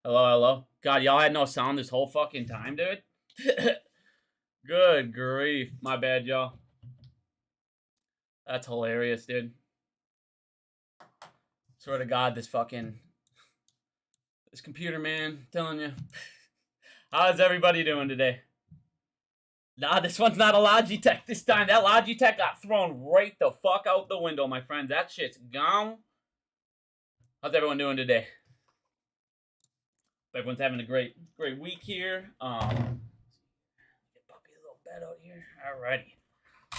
Hello, hello. God, y'all had no sound this whole fucking time, dude? Good grief. My bad, y'all. That's hilarious, dude. Swear to God, this computer, man, I'm telling you. How's everybody doing today? Nah, this one's not a Logitech this time. That Logitech got thrown right the fuck out the window, my friends. That shit's gone. How's everyone doing today? Everyone's having a great week here. Get Puppy a little bed out here. Alrighty.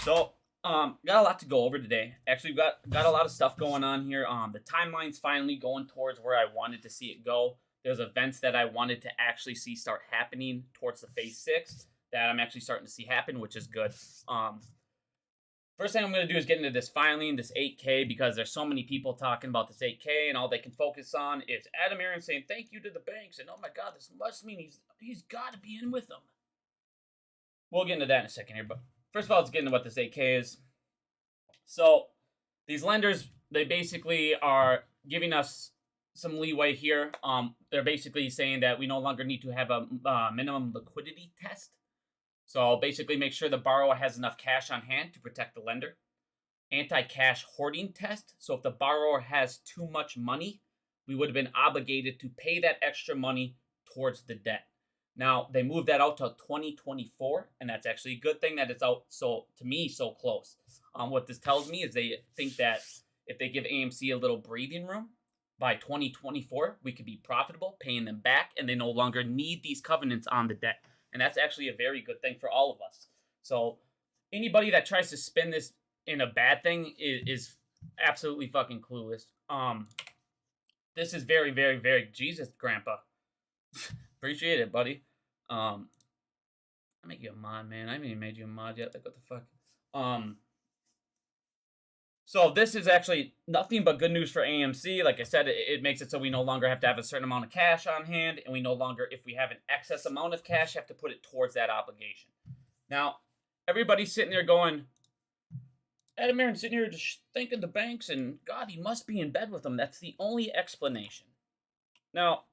So, got a lot to go over today. Actually, got a lot of stuff going on here. The timeline's finally going towards where I wanted to see it go. There's events that I wanted to actually see start happening towards the phase 6 that I'm actually starting to see happen, which is good. First thing I'm going to do is get into this filing, this 8K, because there's so many people talking about this 8K, and all they can focus on is Adam Aaron saying thank you to the banks, and oh my God, this must mean he's got to be in with them. We'll get into that in a second here, but first of all, let's get into what this 8K is. So these lenders, they basically are giving us some leeway here. They're basically saying that we no longer need to have a minimum liquidity test. So basically make sure the borrower has enough cash on hand to protect the lender. Anti-cash hoarding test. So if the borrower has too much money, we would have been obligated to pay that extra money towards the debt. Now, they moved that out to 2024, and that's actually a good thing that it's out, so to me, so close. What this tells me is they think that if they give AMC a little breathing room, by 2024, we could be profitable, paying them back, and they no longer need these covenants on the debt. And that's actually a very good thing for all of us. So anybody that tries to spin this in a bad thing is absolutely fucking clueless. This is very, very, very Jesus, Grandpa. Appreciate it, buddy. I make you a mod, man. I haven't even made you a mod yet. Like, what the fuck? So this is actually nothing but good news for AMC. Like I said, it makes it so we no longer have to have a certain amount of cash on hand, and we no longer, if we have an excess amount of cash, have to put it towards that obligation. Now, everybody's sitting there going, Adam Aaron's sitting here just thinking the banks, and God, he must be in bed with them. That's the only explanation. Now,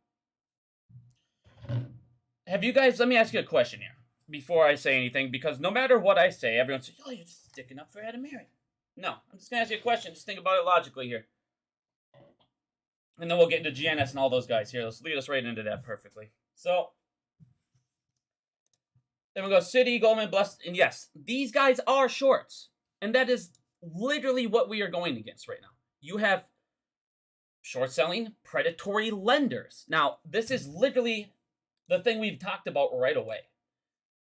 have you guys, let me ask you a question here before I say anything, because no matter what I say, everyone says, oh, you're just sticking up for Adam Aaron. No, I'm just going to ask you a question. Just think about it logically here. And then we'll get into GNS and all those guys here. Let's lead us right into that perfectly. So, then we go Citi, Goldman, Blessed, and yes, these guys are shorts. And that is literally what we are going against right now. You have short selling, predatory lenders. Now, this is literally the thing we've talked about right away.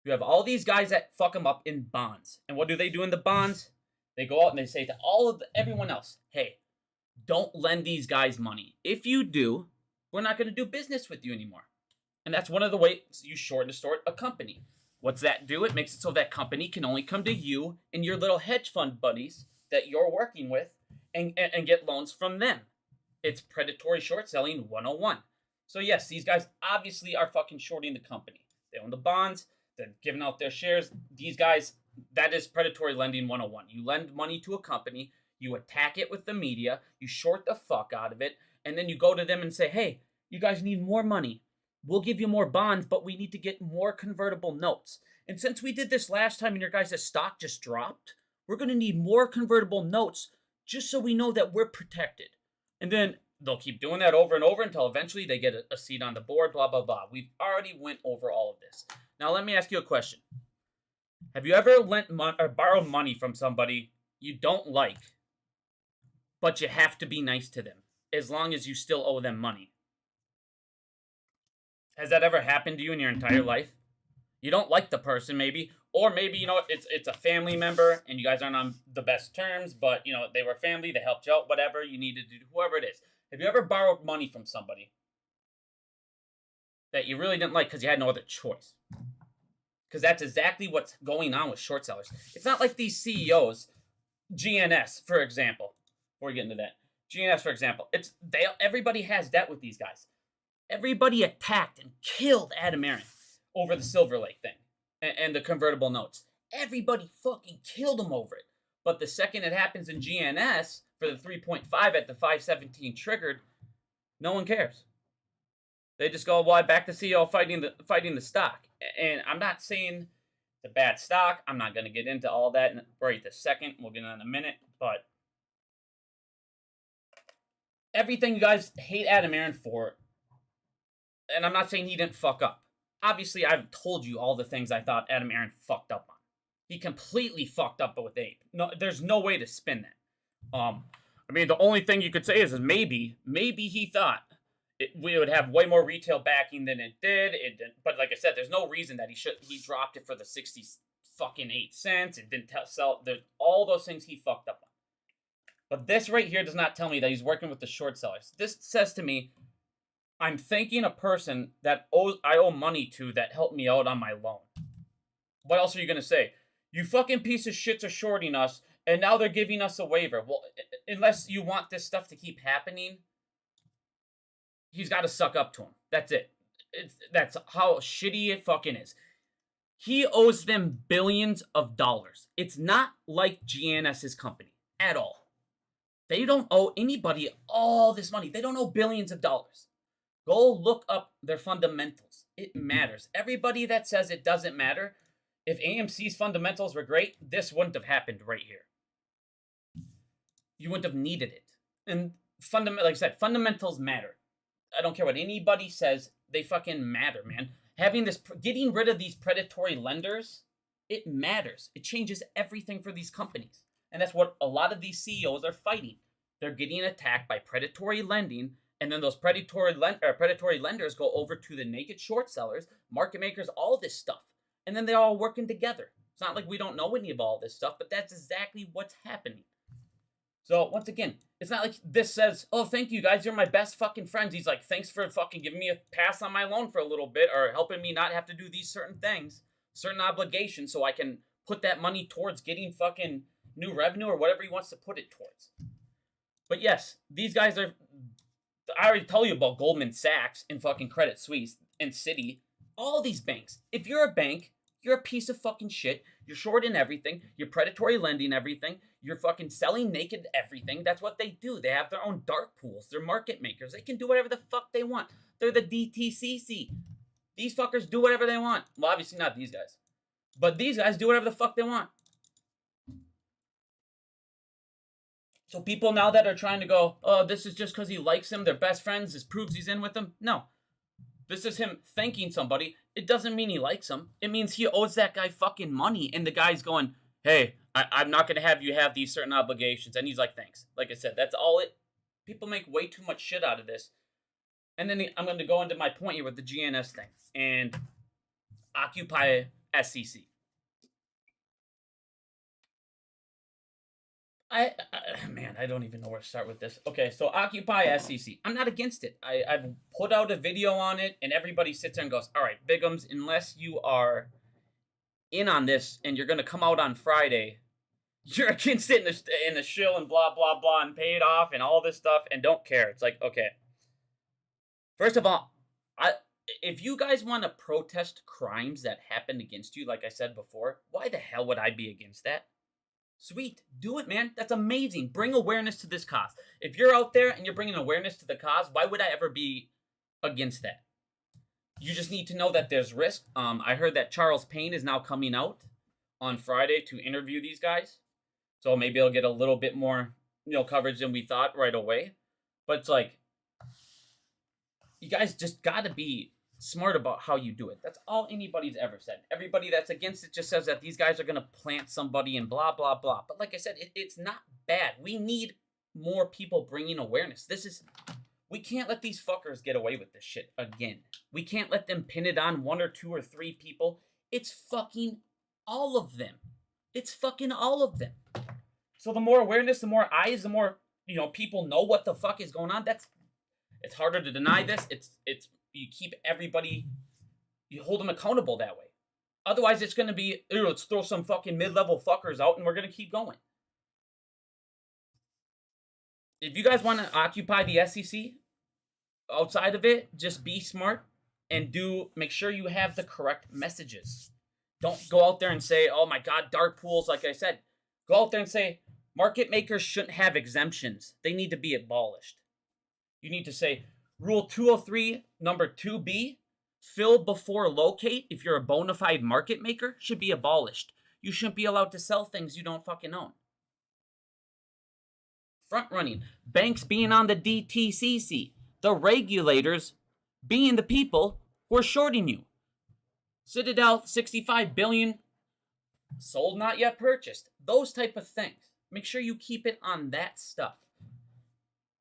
You have all these guys that fuck them up in bonds. And what do they do in the bonds? They go out and they say to everyone else, hey, don't lend these guys money. If you do, we're not going to do business with you anymore. And that's one of the ways you short and distort a company. What's that do? It makes it so that company can only come to you and your little hedge fund buddies that you're working with and get loans from them. It's predatory short selling 101. So yes, these guys obviously are fucking shorting the company. They own the bonds. They're giving out their shares. These guys, that is predatory lending 101. You lend money to a company, you attack it with the media, you short the fuck out of it, and then you go to them and say, hey, you guys need more money. We'll give you more bonds, but we need to get more convertible notes. And since we did this last time and your guys' stock just dropped, we're going to need more convertible notes just so we know that we're protected. And then they'll keep doing that over and over until eventually they get a seat on the board, blah, blah, blah. We've already went over all of this. Now, let me ask you a question. Have you ever lent or borrowed money from somebody you don't like, but you have to be nice to them as long as you still owe them money? Has that ever happened to you in your entire life? You don't like the person, maybe, or maybe it's a family member and you guys aren't on the best terms, but they were family, they helped you out, whatever you needed to do, whoever it is. Have you ever borrowed money from somebody that you really didn't like because you had no other choice? Because that's exactly what's going on with short sellers. It's not like these CEOs, GNS, for example. Before we get into that, GNS, for example, everybody has debt with these guys. Everybody attacked and killed Adam Aaron over the Silver Lake thing and the convertible notes. Everybody fucking killed him over it. But the second it happens in GNS for the 3.5 at the 517 triggered, no one cares. They just go, well, I back the CEO fighting the stock. And I'm not saying it's a bad stock. I'm not going to get into all that right this second. We'll get on in a minute. But everything you guys hate Adam Aaron for, and I'm not saying he didn't fuck up. Obviously, I've told you all the things I thought Adam Aaron fucked up on. He completely fucked up with Ape. No, there's no way to spin that. I mean, the only thing you could say is maybe he thought we would have way more retail backing than it did. It didn't, but like I said, there's no reason that he dropped it for the 60 fucking 8 cents. It didn't sell. There's all those things he fucked up on. But this right here does not tell me that he's working with the short sellers. This says to me, I'm thanking a person that I owe money to that helped me out on my loan. What else are you going to say? You fucking piece of shits are shorting us, and now they're giving us a waiver. Well, unless you want this stuff to keep happening, he's got to suck up to him. That's it. That's how shitty it fucking is. He owes them billions of dollars. It's not like GNS's company at all. They don't owe anybody all this money. They don't owe billions of dollars. Go look up their fundamentals. It matters. Everybody that says it doesn't matter, if AMC's fundamentals were great, this wouldn't have happened right here. You wouldn't have needed it. And like I said, fundamentals matter. I don't care what anybody says. They fucking matter, man. Getting rid of these predatory lenders, it matters. It changes everything for these companies. And that's what a lot of these CEOs are fighting. They're getting attacked by predatory lending, and then those predatory lenders go over to the naked short sellers, market makers, all this stuff. And then they're all working together. It's not like we don't know any of all this stuff, but that's exactly what's happening. So, once again, it's not like this says, oh, thank you guys, you're my best fucking friends. He's like, thanks for fucking giving me a pass on my loan for a little bit, or helping me not have to do these certain things, certain obligations, so I can put that money towards getting fucking new revenue or whatever he wants to put it towards. But yes, these guys are, I already told you about Goldman Sachs and fucking Credit Suisse and Citi, all these banks. If you're a bank, you're a piece of fucking shit. You're shorting everything. You're predatory lending everything. You're fucking selling naked everything. That's what they do. They have their own dark pools. They're market makers. They can do whatever the fuck they want. They're the DTCC. These fuckers do whatever they want. Well, obviously not these guys. But these guys do whatever the fuck they want. So people now that are trying to go, oh, this is just because he likes him, they're best friends, this proves he's in with them. No. This is him thanking somebody. It doesn't mean he likes him. It means he owes that guy fucking money. And the guy's going, hey, I'm not going to have you have these certain obligations. And he's like, thanks. Like I said, that's all it. People make way too much shit out of this. And then I'm going to go into my point here with the GNS thing. And Occupy SEC. I don't even know where to start with this. Okay, so Occupy SEC. I'm not against it. I've put out a video on it, and everybody sits there and goes, all right, Bigums, unless you are in on this and you're going to come out on Friday, you're against it in the shill and blah, blah, blah, and pay it off and all this stuff and don't care. It's like, okay. First of all, if you guys want to protest crimes that happened against you, like I said before, why the hell would I be against that? Sweet. Do it, man. That's amazing. Bring awareness to this cause. If you're out there and you're bringing awareness to the cause, why would I ever be against that? You just need to know that there's risk. I heard that Charles Payne is now coming out on Friday to interview these guys. So maybe it'll get a little bit more, coverage than we thought right away. But it's like, you guys just got to be smart about how you do it. That's all anybody's ever said. Everybody that's against it just says that these guys are going to plant somebody and blah, blah, blah. But like I said, it's not bad. We need more people bringing awareness. We can't let these fuckers get away with this shit again. We can't let them pin it on 1 or 2 or 3 people. It's fucking all of them. It's fucking all of them. So the more awareness, the more eyes, the more, people know what the fuck is going on. It's harder to deny this. It's you keep everybody, you hold them accountable that way. Otherwise, it's going to be, let's throw some fucking mid-level fuckers out and we're going to keep going. If you guys want to occupy the SEC, outside of it, just be smart and make sure you have the correct messages. Don't go out there and say, oh my God, dark pools, like I said. Go out there and say, market makers shouldn't have exemptions. They need to be abolished. You need to say, Rule 203, number 2B, fill before locate if you're a bona fide market maker, should be abolished. You shouldn't be allowed to sell things you don't fucking own. Front running. Banks being on the DTCC. The regulators being the people who are shorting you. Citadel, 65 billion, sold not yet purchased. Those type of things. Make sure you keep it on that stuff.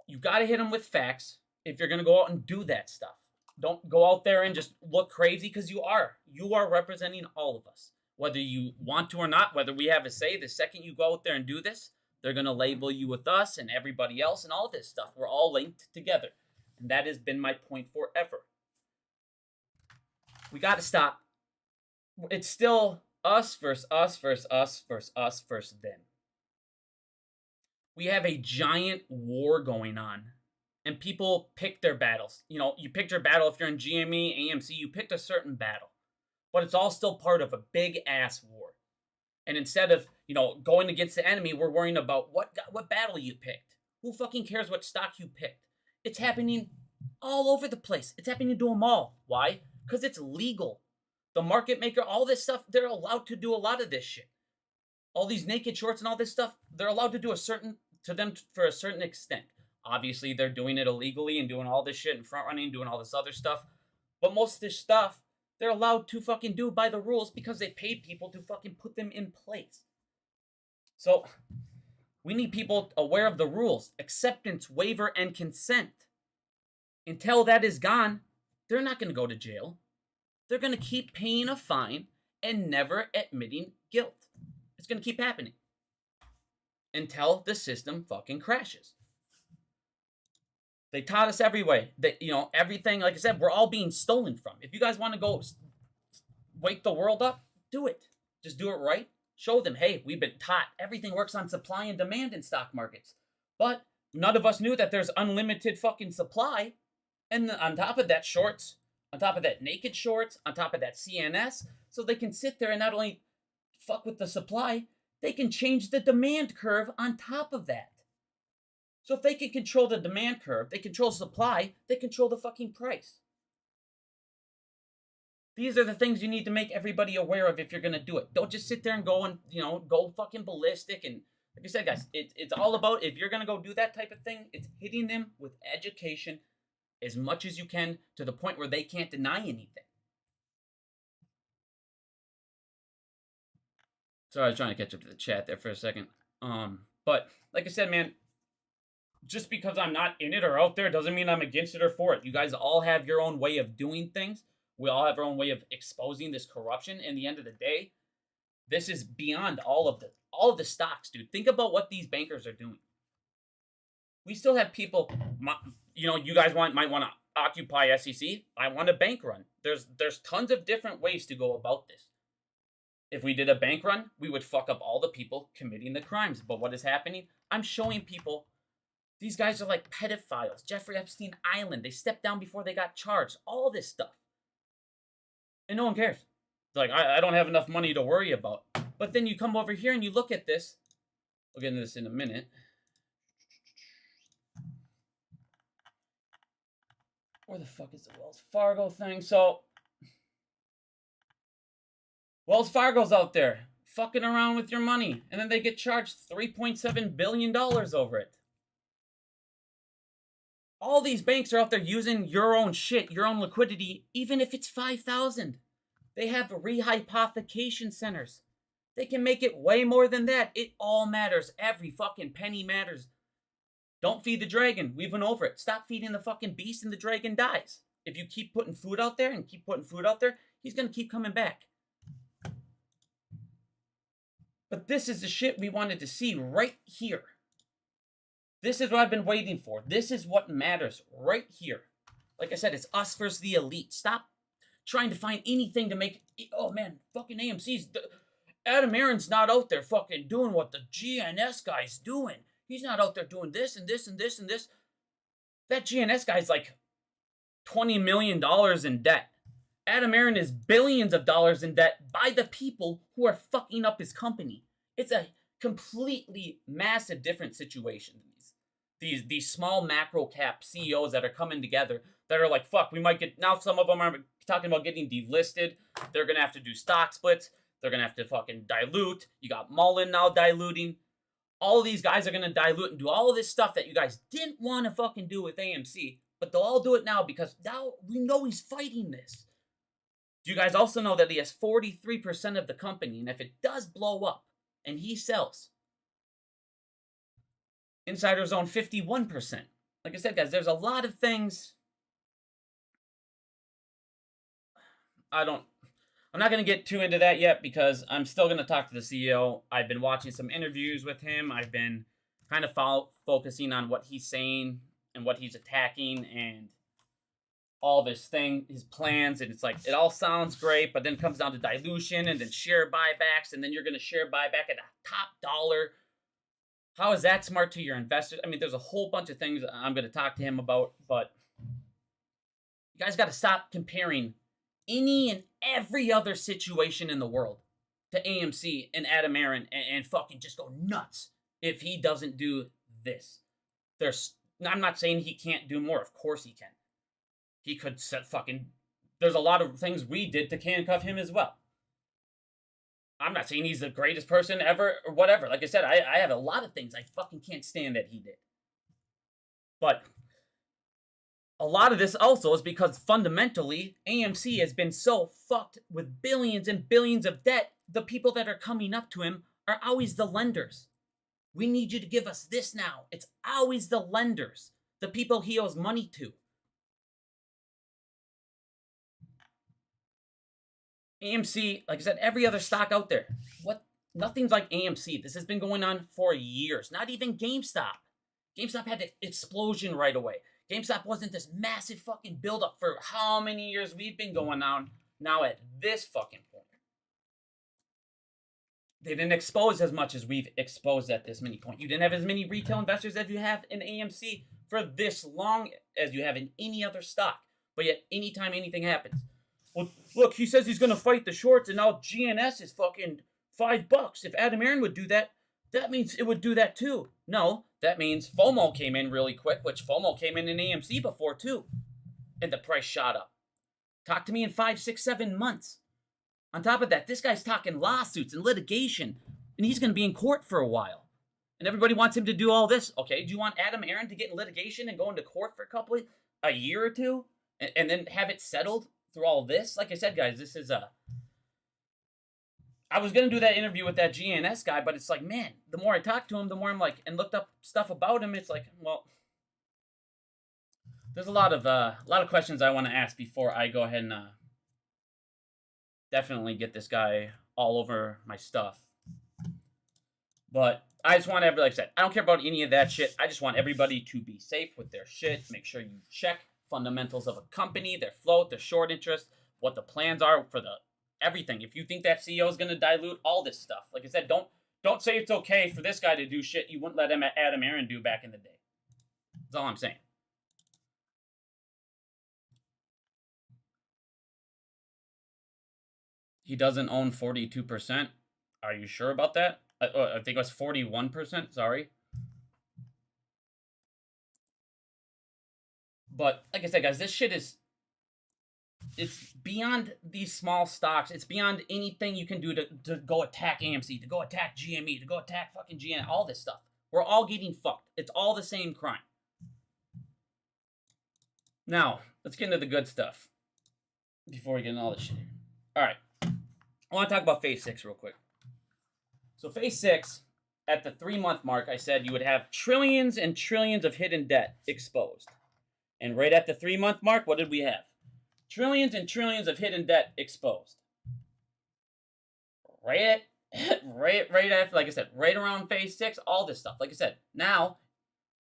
You got to hit them with facts if you're going to go out and do that stuff. Don't go out there and just look crazy, because you are. You are representing all of us. Whether you want to or not, whether we have a say, the second you go out there and do this, they're going to label you with us and everybody else and all this stuff. We're all linked together. And that has been my point forever. We got to stop. It's still us versus us versus us versus us versus them. We have a giant war going on. And people pick their battles. You know, you picked your battle if you're in GME, AMC, you picked a certain battle. But it's all still part of a big-ass war. And instead of, you know, going against the enemy, we're worrying about what battle you picked. Who fucking cares what stock you picked? It's happening all over the place. It's happening to them all. Why? Because it's legal. The market maker, all this stuff, they're allowed to do a lot of this shit. All these naked shorts and all this stuff, they're allowed to do for a certain extent. Obviously, they're doing it illegally and doing all this shit and front running, doing all this other stuff. But most of this stuff, they're allowed to fucking do by the rules because they paid people to fucking put them in place. So, we need people aware of the rules, acceptance, waiver, and consent. Until that is gone, they're not going to go to jail. They're going to keep paying a fine and never admitting guilt. It's going to keep happening until the system fucking crashes. They taught us every way that, you know, everything, like I said, we're all being stolen from. If you guys want to go wake the world up, do it. Just do it right. Show them, hey, we've been taught everything works on supply and demand in stock markets. But none of us knew that there's unlimited fucking supply. And on top of that, shorts, on top of that, naked shorts, on top of that, CNS. So they can sit there and not only fuck with the supply, they can change the demand curve on top of that. So if they can control the demand curve, they control supply, they control the fucking price. These are the things you need to make everybody aware of if you're going to do it. Don't just sit there and go and, you know, go fucking ballistic. And like I said, guys, it's all about, if you're going to go do that type of thing, it's hitting them with education as much as you can to the point where they can't deny anything. Sorry, I was trying to catch up to the chat there for a second. But like I said, man, just because I'm not in it or out there doesn't mean I'm against it or for it. You guys all have your own way of doing things. We all have our own way of exposing this corruption. In the end of the day, this is beyond all of the stocks, dude. Think about what these bankers are doing. We still have people, you know, you guys might want to occupy SEC. I want a bank run. There's tons of different ways to go about this. If we did a bank run, we would fuck up all the people committing the crimes. But what is happening? I'm showing people these guys are like pedophiles. Jeffrey Epstein Island. They stepped down before they got charged. All this stuff. And no one cares. It's like, I don't have enough money to worry about. But then you come over here and you look at this. We'll get into this in a minute. Where the fuck is the Wells Fargo thing? So, Wells Fargo's out there fucking around with your money. And then they get charged $3.7 billion over it. All these banks are out there using your own shit, your own liquidity, even if it's 5,000. They have rehypothecation centers. They can make it way more than that. It all matters. Every fucking penny matters. Don't feed the dragon. We've been over it. Stop feeding the fucking beast and the dragon dies. If you keep putting food out there and keep putting food out there, he's going to keep coming back. But this is the shit we wanted to see right here. This is what I've been waiting for. This is what matters right here. Like I said, it's us versus the elite. Stop trying to find anything to make... Oh, man, fucking AMC's... Adam Aron's not out there fucking doing what the GNS guy's doing. He's not out there doing this and this and this and this. That GNS guy's like $20 million in debt. Adam Aron is billions of dollars in debt by the people who are fucking up his company. It's a completely massive different situation. these small macro cap CEOs that are coming together that are like, fuck, we might get, now some of them are talking about getting delisted. They're going to have to do stock splits. They're going to have to fucking dilute. You got Mullen now diluting. All of these guys are going to dilute and do all of this stuff that you guys didn't want to fucking do with AMC, but they'll all do it now because now we know he's fighting this. Do you guys also know that he has 43% of the company, and if it does blow up and he sells, insiders own 51%. Like I said, guys, there's a lot of things. I'm not going to get too into that yet because I'm still going to talk to the CEO. I've been watching some interviews with him. I've been kind of focusing on what he's saying and what he's attacking and all of his plans. And it's like, it all sounds great, but then it comes down to dilution and then share buybacks. And then you're going to share buyback at a top dollar. How is that smart to your investors? I mean, there's a whole bunch of things I'm going to talk to him about, but you guys got to stop comparing any and every other situation in the world to AMC and Adam Aron and fucking just go nuts if he doesn't do this. I'm not saying he can't do more. Of course he can. He could there's a lot of things we did to handcuff him as well. I'm not saying he's the greatest person ever or whatever. Like I said, I have a lot of things I fucking can't stand that he did. But a lot of this also is because fundamentally, AMC has been so fucked with billions and billions of debt. The people that are coming up to him are always the lenders. We need you to give us this now. It's always the lenders, the people he owes money to. AMC, like I said, every other stock out there. Nothing's like AMC. This has been going on for years. Not even GameStop. GameStop had an explosion right away. GameStop wasn't this massive fucking buildup for how many years we've been going on now at this fucking point. They didn't expose as much as we've exposed at this many point. You didn't have as many retail investors as you have in AMC for this long as you have in any other stock. But yet, anytime anything happens, well, look, he says he's going to fight the shorts, and now GNS is fucking $5. If Adam Aron would do that, that means it would do that too. No, that means FOMO came in really quick, which FOMO came in AMC before too, and the price shot up. Talk to me in 5, 6, 7 months. On top of that, this guy's talking lawsuits and litigation, and he's going to be in court for a while. And everybody wants him to do all this. Okay, do you want Adam Aron to get in litigation and go into court for a year or two, and then have it settled through all this? Like I said, guys, this is I was going to do that interview with that GNS guy, but it's like, man, the more I talk to him, the more I'm like, and looked up stuff about him, it's like, well, there's a lot of questions I want to ask before I go ahead and definitely get this guy all over my stuff. But I just want everybody, like I said, I don't care about any of that shit. I just want everybody to be safe with their shit. Make sure you check fundamentals of a company, their float, their short interest, what the plans are for everything. If you think that CEO is going to dilute all this stuff, like I said, don't say it's okay for this guy to do shit you wouldn't let Adam Aron do back in the day. That's all I'm saying. He doesn't own 42%. Are you sure about that? I think it was 41%. Sorry. But like I said, guys, this shit it's beyond these small stocks. It's beyond anything you can do to go attack AMC, to go attack GME, to go attack fucking GN, all this stuff. We're all getting fucked. It's all the same crime. Now, let's get into the good stuff before we get into all this shit. All right. I want to talk about phase 6 real quick. So phase 6, at the 3-month mark, I said you would have trillions and trillions of hidden debt exposed. And right at the 3-month mark, what did we have? Trillions and trillions of hidden debt exposed. Right after, like I said, right around phase 6, all this stuff. Like I said, now,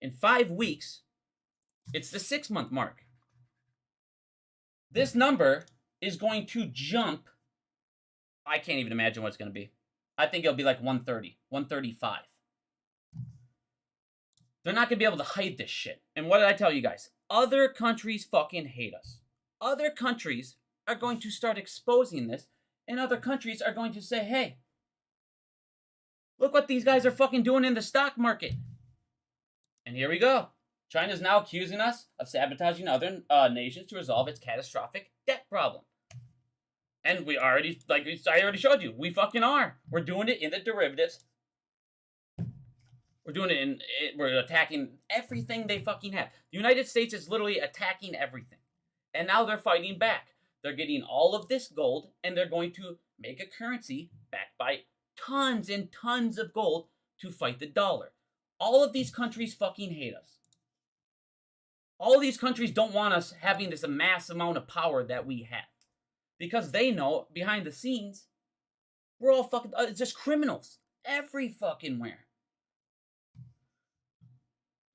in 5 weeks, it's the 6-month mark. This number is going to jump. I can't even imagine what it's going to be. I think it'll be like 130, 135. They're not going to be able to hide this shit. And what did I tell you guys? Other countries fucking hate us. Other countries are going to start exposing this, and other countries are going to say, hey, look what these guys are fucking doing in the stock market. And here we go. China is now accusing us of sabotaging other nations to resolve its catastrophic debt problem. And we already, like I already showed you, we fucking are. We're doing it in the derivatives. We're doing it we're attacking everything they fucking have. The United States is literally attacking everything. And now they're fighting back. They're getting all of this gold, and they're going to make a currency backed by tons and tons of gold to fight the dollar. All of these countries fucking hate us. All of these countries don't want us having this mass amount of power that we have. Because they know, behind the scenes, we're all fucking, it's just criminals. Every fucking where.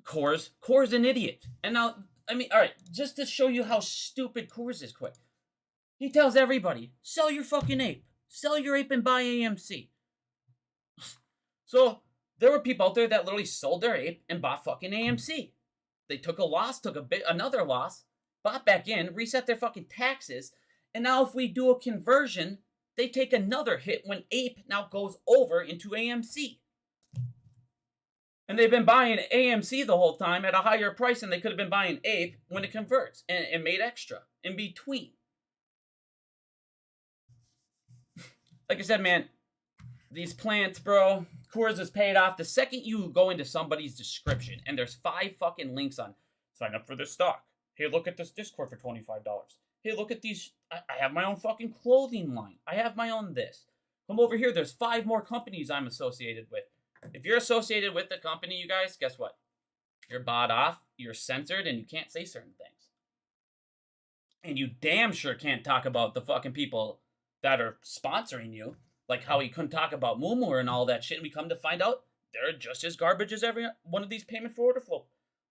Core's an idiot. And now, I mean, alright, just to show you how stupid Coors is quick. He tells everybody, sell your fucking ape. Sell your ape and buy AMC. So, there were people out there that literally sold their ape and bought fucking AMC. They took a loss, another loss, bought back in, reset their fucking taxes, and now if we do a conversion, they take another hit when ape now goes over into AMC. And they've been buying AMC the whole time at a higher price than they could have been buying ape when it converts and made extra in between. Like I said, man, these plants, bro, Coors is paid off the second you go into somebody's description and there's 5 fucking links on sign up for this stock. Hey, look at this Discord for $25. Hey, look at these. I have my own fucking clothing line. I have my own this. Come over here. There's 5 more companies I'm associated with. If you're associated with the company, you guys, guess what? You're bought off, you're censored, and you can't say certain things. And you damn sure can't talk about the fucking people that are sponsoring you. Like how he couldn't talk about Moomoo and all that shit, and we come to find out they're just as garbage as every one of these payment for order flow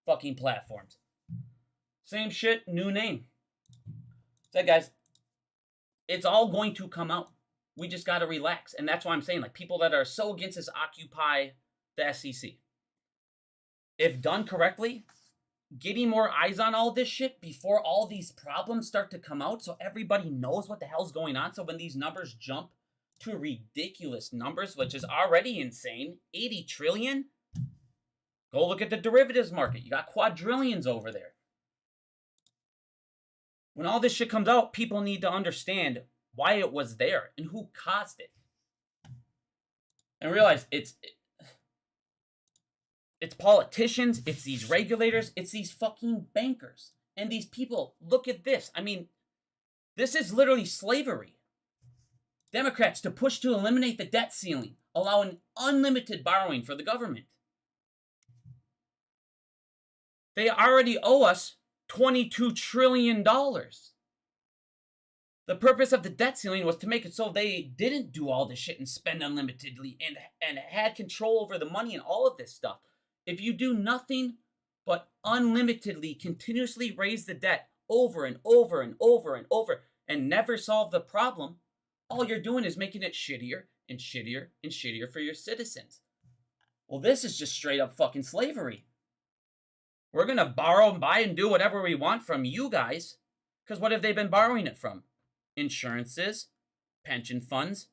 fucking platforms. Same shit, new name. So guys, it's all going to come out. We just got to relax. And that's why I'm saying, like, people that are so against this Occupy the SEC. If done correctly, getting more eyes on all this shit before all these problems start to come out so everybody knows what the hell's going on. So when these numbers jump to ridiculous numbers, which is already insane, 80 trillion, go look at the derivatives market. You got quadrillions over there. When all this shit comes out, people need to understand why it was there and who caused it. And realize it's politicians, it's these regulators, it's these fucking bankers. And these people, look at this. I mean, this is literally slavery. Democrats to push to eliminate the debt ceiling, allowing unlimited borrowing for the government. They already owe us $22 trillion. The purpose of the debt ceiling was to make it so they didn't do all this shit and spend unlimitedly and had control over the money and all of this stuff. If you do nothing but unlimitedly continuously raise the debt over and over and over and over and never solve the problem, all you're doing is making it shittier and shittier and shittier for your citizens. Well, this is just straight up fucking slavery. We're going to borrow and buy and do whatever we want from you guys. Because what have they been borrowing it from? Insurances, pension funds,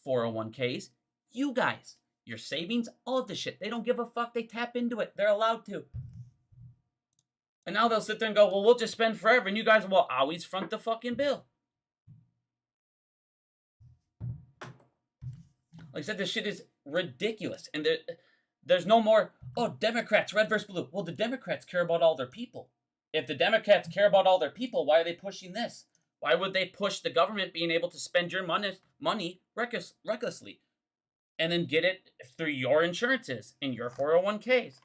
401ks, you guys, your savings, all of this shit. They don't give a fuck. They tap into it. They're allowed to. And now they'll sit there and go, well, we'll just spend forever. And you guys will always front the fucking bill. Like I said, this shit is ridiculous. And there's no more, oh, Democrats, red versus blue. Well, the Democrats care about all their people. If the Democrats care about all their people, why are they pushing this? Why would they push the government being able to spend your money recklessly and then get it through your insurances and your 401ks,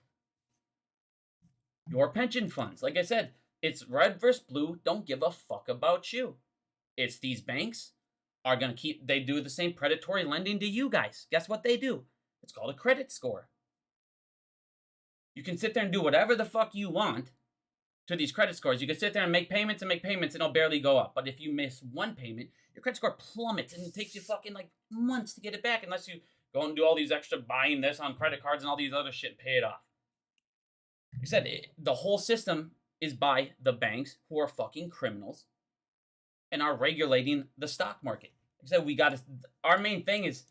your pension funds? Like I said, it's red versus blue. Don't give a fuck about you. It's these banks are going to they do the same predatory lending to you guys. Guess what they do? It's called a credit score. You can sit there and do whatever the fuck you want to these credit scores. You can sit there and make payments and it'll barely go up. But if you miss one payment, your credit score plummets and it takes you fucking like months to get it back unless you go and do all these extra buying this on credit cards and all these other shit and pay it off. Like I said, the whole system is by the banks who are fucking criminals and are regulating the stock market. Like I said, our main thing is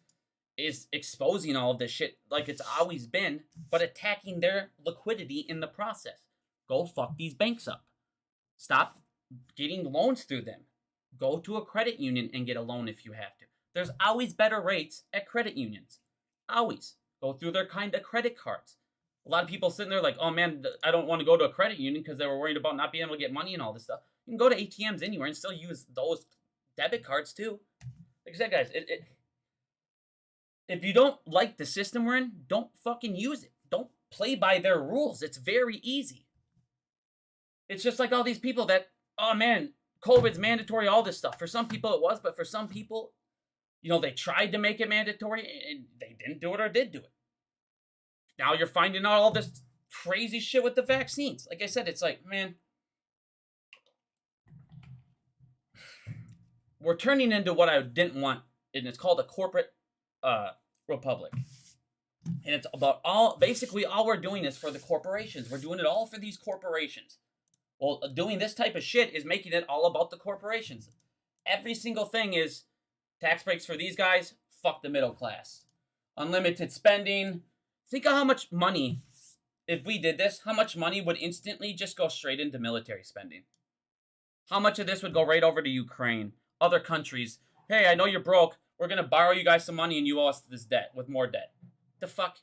is exposing all of this shit like it's always been, but attacking their liquidity in the process. Go fuck these banks up. Stop getting loans through them. Go to a credit union and get a loan if you have to. There's always better rates at credit unions. Always. Go through their kind of credit cards. A lot of people sitting there like, oh man, I don't want to go to a credit union because they were worried about not being able to get money and all this stuff. You can go to ATMs anywhere and still use those debit cards too. Like I said, guys, if you don't like the system we're in, don't fucking use it. Don't play by their rules. It's very easy. It's just like all these people that, oh man, COVID's mandatory, all this stuff. For some people it was, but for some people, they tried to make it mandatory and they didn't do it or did do it. Now you're finding out all this crazy shit with the vaccines. Like I said, it's like, man, we're turning into what I didn't want, and it's called a corporate republic. And it's about basically all we're doing is for the corporations. We're doing it all for these corporations. Well, doing this type of shit is making it all about the corporations. Every single thing is tax breaks for these guys, fuck the middle class. Unlimited spending. Think of how much money, if we did this, how much money would instantly just go straight into military spending? How much of this would go right over to Ukraine, other countries? Hey, I know you're broke. We're going to borrow you guys some money and you owe us this debt with more debt. The fuck?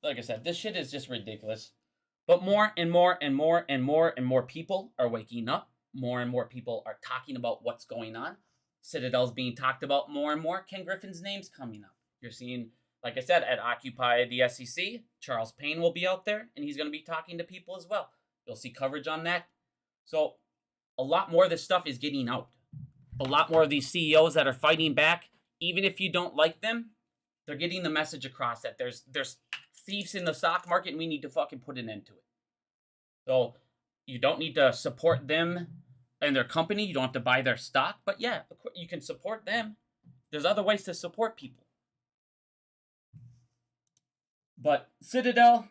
Like I said, this shit is just ridiculous. But more and more and more and more and more people are waking up. More and more people are talking about what's going on. Citadel's being talked about more and more. Ken Griffin's name's coming up. You're seeing, like I said, at Occupy the SEC, Charles Payne will be out there, and he's going to be talking to people as well. You'll see coverage on that. So a lot more of this stuff is getting out. A lot more of these CEOs that are fighting back, even if you don't like them, they're getting the message across that there's thieves in the stock market and we need to fucking put an end to it. So you don't need to support them and their company. You don't have to buy their stock. But yeah, you can support them. There's other ways to support people. But Citadel,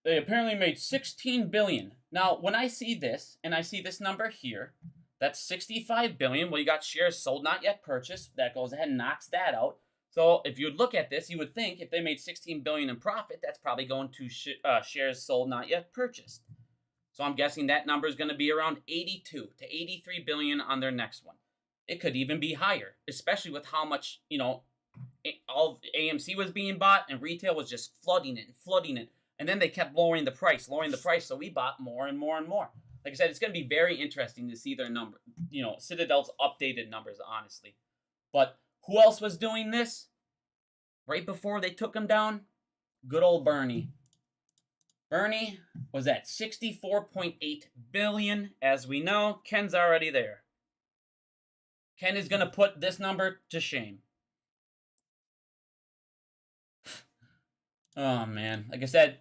they apparently made $16 billion. Now, when I see this, and I see this number here, that's $65 billion. Well, you got shares sold, not yet purchased. That goes ahead and knocks that out. So if you look at this, you would think if they made $16 billion in profit, that's probably going to shares sold, not yet purchased. So I'm guessing that number is going to be around 82 to 83 billion on their next one. It could even be higher, especially with how much, all AMC was being bought and retail was just flooding it. And then they kept lowering the price. So we bought more and more and more. Like I said, it's going to be very interesting to see their number, Citadel's updated numbers, honestly. But who else was doing this right before they took him down? Good old Bernie. Bernie was at 64.8 billion. As we know, Ken's already there. Ken is going to put this number to shame. Oh, man. Like I said,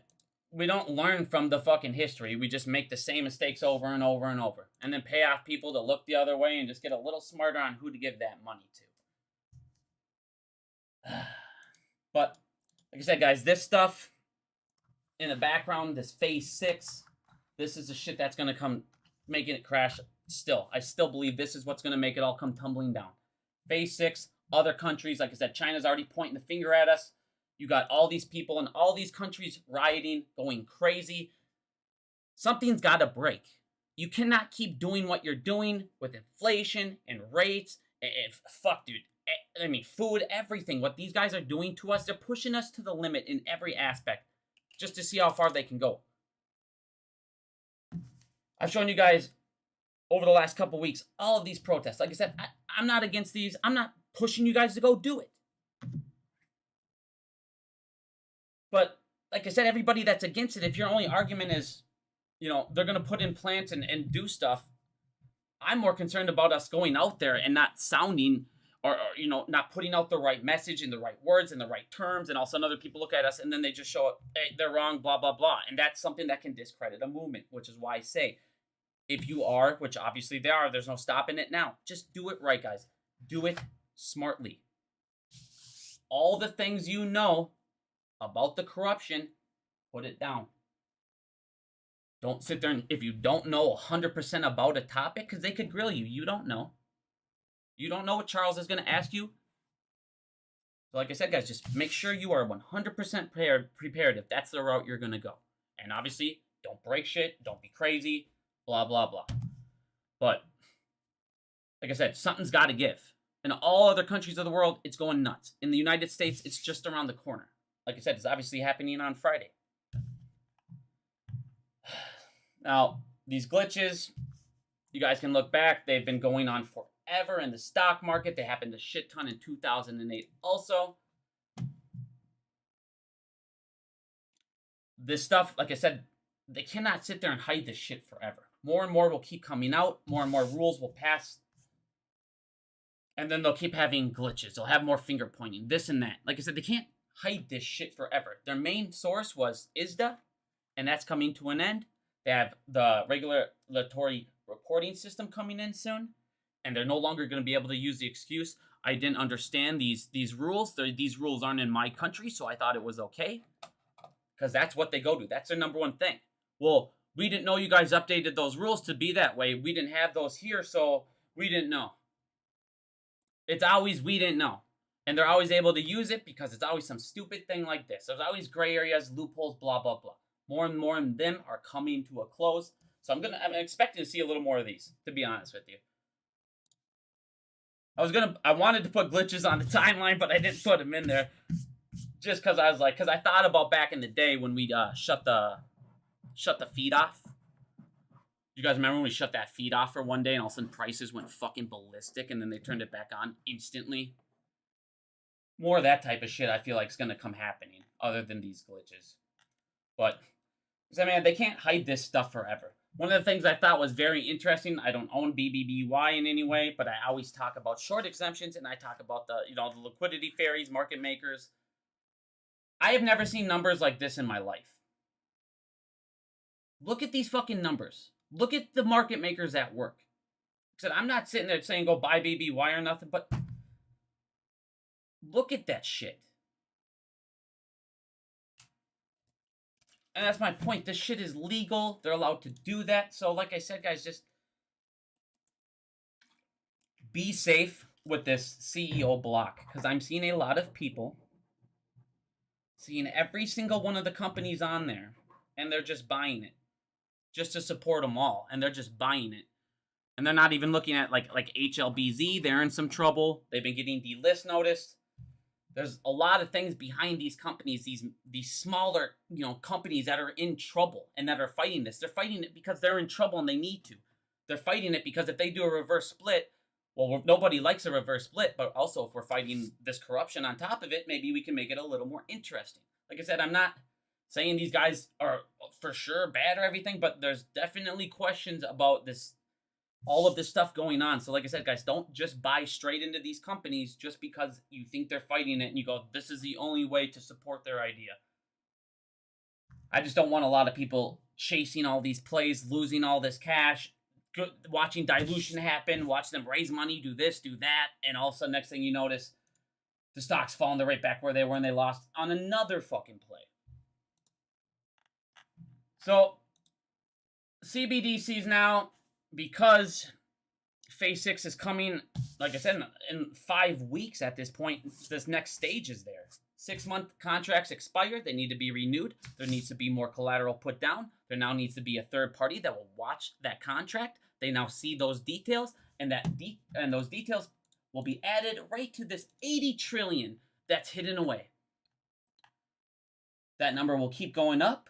we don't learn from the fucking history. We just make the same mistakes over and over and over. And then pay off people to look the other way and just get a little smarter on who to give that money to. But, like I said, guys, this stuff in the background, this phase 6, this is the shit that's going to come making it crash still. I still believe this is what's going to make it all come tumbling down. Phase 6, other countries, like I said, China's already pointing the finger at us. You got all these people in all these countries rioting, going crazy. Something's got to break. You cannot keep doing what you're doing with inflation and rates. And fuck, dude. I mean, food, everything. What these guys are doing to us, they're pushing us to the limit in every aspect just to see how far they can go. I've shown you guys over the last couple weeks all of these protests. Like I said, I'm not against these. I'm not pushing you guys to go do it. But like I said, everybody that's against it, if your only argument is, they're going to put in plants and do stuff, I'm more concerned about us going out there and not sounding or not putting out the right message in the right words and the right terms, and all of a sudden other people look at us and then they just show up, hey, they're wrong, blah, blah, blah. And that's something that can discredit a movement, which is why I say, if you are, which obviously they are, there's no stopping it now. Just do it right, guys. Do it smartly. All the things you know about the corruption, put it down. Don't sit there and, if you don't know 100% about a topic, because they could grill you. You don't know. You don't know what Charles is going to ask you. So like I said, guys, just make sure you are 100% prepared if that's the route you're going to go. And obviously, don't break shit. Don't be crazy. Blah, blah, blah. But like I said, something's got to give. In all other countries of the world, it's going nuts. In the United States, it's just around the corner. Like I said, it's obviously happening on Friday. Now, these glitches, you guys can look back. They've been going on forever in the stock market. They happened a shit ton in 2008 also. This stuff, like I said, they cannot sit there and hide this shit forever. More and more will keep coming out. More and more rules will pass. And then they'll keep having glitches. They'll have more finger pointing, this and that. Like I said, they can't hide this shit forever. Their main source was ISDA, and that's coming to an end. They have the regulatory reporting system coming in soon, and they're no longer going to be able to use the excuse, I didn't understand these rules. These rules aren't in my country, so I thought it was okay. Because that's what they go to. That's their number one thing. Well, we didn't know you guys updated those rules to be that way. We didn't have those here, so we didn't know. It's always we didn't know. And they're always able to use it because it's always some stupid thing like this. There's always gray areas, loopholes, blah, blah, blah. More and more of them are coming to a close. So I'm expecting to see a little more of these, to be honest with you. I wanted to put glitches on the timeline, but I didn't put them in there. Just because I was like, because I thought about back in the day when we shut the feed off. You guys remember when we shut that feed off for one day and all of a sudden prices went fucking ballistic and then they turned it back on instantly? More of that type of shit I feel like is going to come happening other than these glitches. But, man, they can't hide this stuff forever. One of the things I thought was very interesting, I don't own BBBY in any way, but I always talk about short exemptions and I talk about the liquidity fairies, market makers. I have never seen numbers like this in my life. Look at these fucking numbers. Look at the market makers at work. I said, I'm not sitting there saying go buy BBY or nothing, but look at that shit. And that's my point. This shit is legal. They're allowed to do that. So like I said, guys, just be safe with this CEO block. Because I'm seeing a lot of people seeing every single one of the companies on there. And they're just buying it. Just to support them all. And they're just buying it. And they're not even looking at like HLBZ. They're in some trouble. They've been getting delist noticed. There's a lot of things behind these companies, these smaller, companies that are in trouble and that are fighting this. They're fighting it because they're in trouble and they need to. They're fighting it because if they do a reverse split, well, nobody likes a reverse split, but also if we're fighting this corruption on top of it, maybe we can make it a little more interesting. Like I said, I'm not saying these guys are for sure bad or everything, but there's definitely questions about this. All of this stuff going on. So like I said, guys, don't just buy straight into these companies just because you think they're fighting it and you go, this is the only way to support their idea. I just don't want a lot of people chasing all these plays, losing all this cash, watching dilution happen, watch them raise money, do this, do that, and all of a sudden, next thing you notice, the stocks falling, they're right back where they were and they lost on another fucking play. So, CBDCs now, because Phase 6 is coming, like I said, in 5 weeks at this point, this next stage is there. 6-month contracts expire. They need to be renewed. There needs to be more collateral put down. There now needs to be a third party that will watch that contract. They now see those details, and those details will be added right to this 80 trillion that's hidden away. That number will keep going up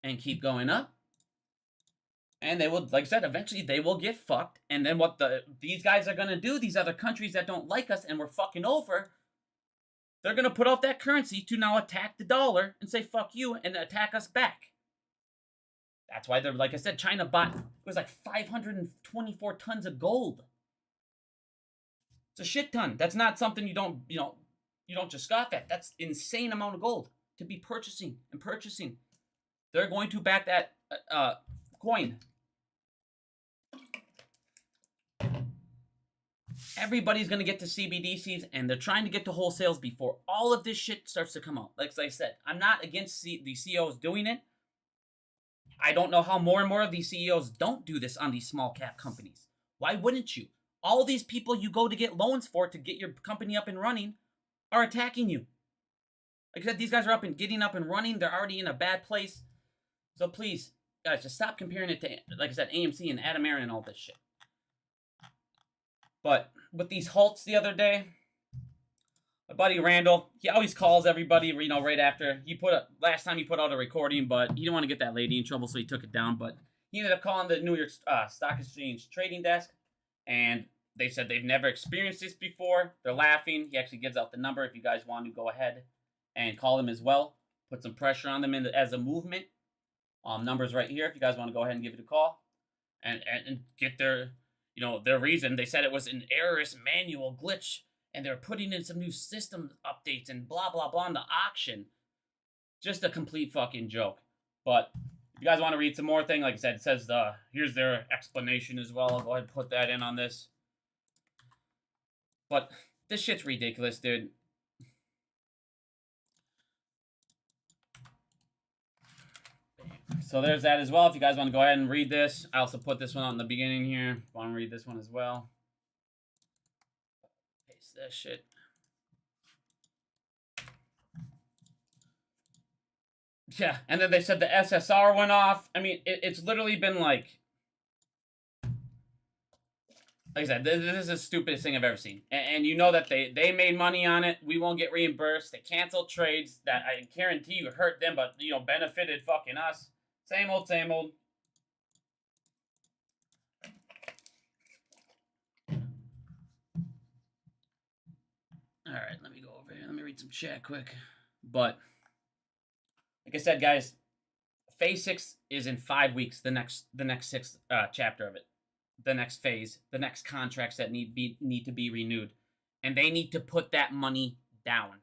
and keep going up. And they will, like I said, eventually they will get fucked. And then what these guys are going to do, these other countries that don't like us and we're fucking over, they're going to put out that currency to now attack the dollar and say, fuck you, and attack us back. That's why they're, like I said, China bought, it was like 524 tons of gold. It's a shit ton. That's not something you don't just scoff at. That's insane amount of gold to be purchasing and purchasing. They're going to back that coin. Everybody's going to get to CBDCs, and they're trying to get to wholesales before all of this shit starts to come out. Like I said, I'm not against the CEOs doing it. I don't know how more and more of these CEOs don't do this on these small cap companies. Why wouldn't you? All these people you go to get loans for to get your company up and running are attacking you. Like I said, these guys are getting up and running. They're already in a bad place. So please, guys, just stop comparing it to, like I said, AMC and Adam Aaron and all this shit. But with these halts the other day, my buddy Randall, he always calls everybody, right after. Last time he put out a recording, but he didn't want to get that lady in trouble, so he took it down. But he ended up calling the New York Stock Exchange trading desk, and they said they've never experienced this before. They're laughing. He actually gives out the number if you guys want to go ahead and call them as well. Put some pressure on them as a movement. Number's right here if you guys want to go ahead and give it a call and get their reason. They said it was an errorist manual glitch and they're putting in some new system updates and blah blah blah in the auction. Just a complete fucking joke. But if you guys want to read some more thing, like I said, it says here's their explanation as well. I'll go ahead and put that in on this. But this shit's ridiculous, dude. So there's that as well. If you guys want to go ahead and read this, I also put this one out in the beginning here. Want to read this one as well? Paste that shit. Yeah, and then they said the SSR went off. I mean, it's literally been like I said, this is the stupidest thing I've ever seen. And you know that they made money on it. We won't get reimbursed. They canceled trades that I guarantee you hurt them, but, benefited fucking us. Same old, same old. All right, let me go over here. Let me read some chat quick. But, like I said, guys, Phase 6 is in 5 weeks, the next sixth chapter of it. The next phase, the next contracts that need to be renewed. And they need to put that money down.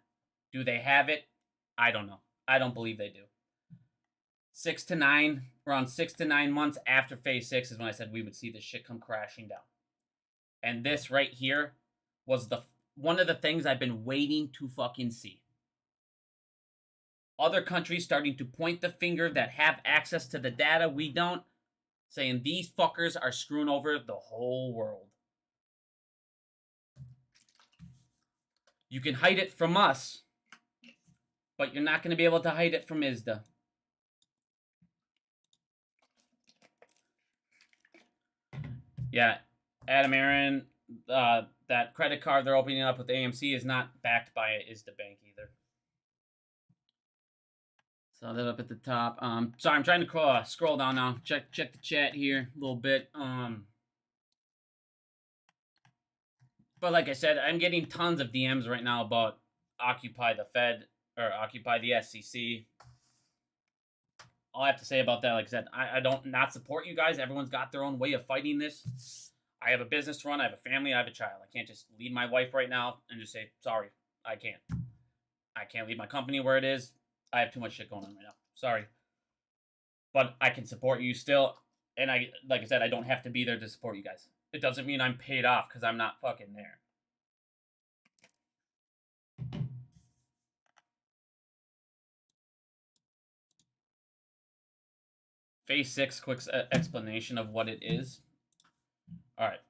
Do they have it? I don't know. I don't believe they do. Around 6 to 9 months after Phase 6 is when I said we would see this shit come crashing down. And this right here was one of the things I've been waiting to fucking see. Other countries starting to point the finger that have access to the data we don't, saying these fuckers are screwing over the whole world. You can hide it from us, but you're not going to be able to hide it from ISDA. Yeah, Adam Aaron, that credit card they're opening up with AMC is not backed by ISDA Bank either. So that up at the top. Sorry, I'm trying to scroll down now. Check the chat here a little bit. But like I said, I'm getting tons of DMs right now about Occupy the Fed or Occupy the SEC. All I have to say about that, like I said, I don't not support you guys. Everyone's got their own way of fighting this. I have a business to run. I have a family. I have a child. I can't just leave my wife right now and just say, sorry, I can't. I can't leave my company where it is. I have too much shit going on right now. Sorry. But I can support you still. And like I said, I don't have to be there to support you guys. It doesn't mean I'm paid off because I'm not fucking there. Phase 6, quick explanation of what it is. All right.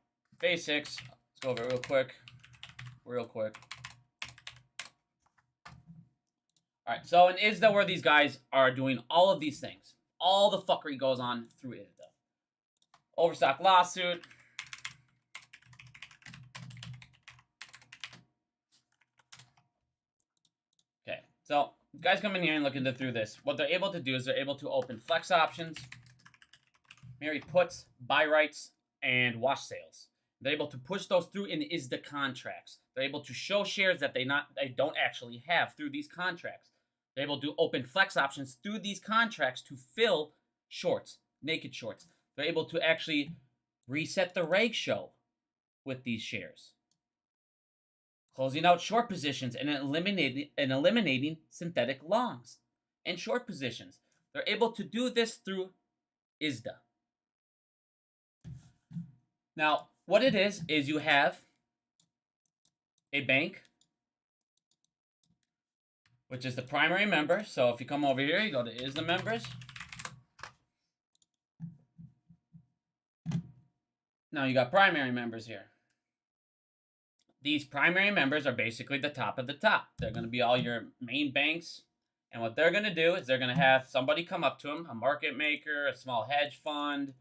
Phase 6. Let's go over it real quick. All right. So in ISDA, where these guys are doing all of these things, all the fuckery goes on through ISDA. Overstock lawsuit. Okay. So guys come in here and look through this. What they're able to do is they're able to open flex options, marry puts, buy rights, and wash sales. They're able to push those through in ISDA contracts. They're able to show shares that they don't actually have through these contracts. They're able to open flex options through these contracts to fill shorts, naked shorts. They're able to actually reset the reg show with these shares, closing out short positions and eliminating synthetic longs and short positions. They're able to do this through ISDA. Now, what it is you have a bank, which is the primary member. So if you come over here, you go to ISDA members. Now you got primary members here. these primary members are basically the top of the top. They're going to be all your main banks. And what they're going to do is they're going to have somebody come up to them, a market maker, a small hedge fund,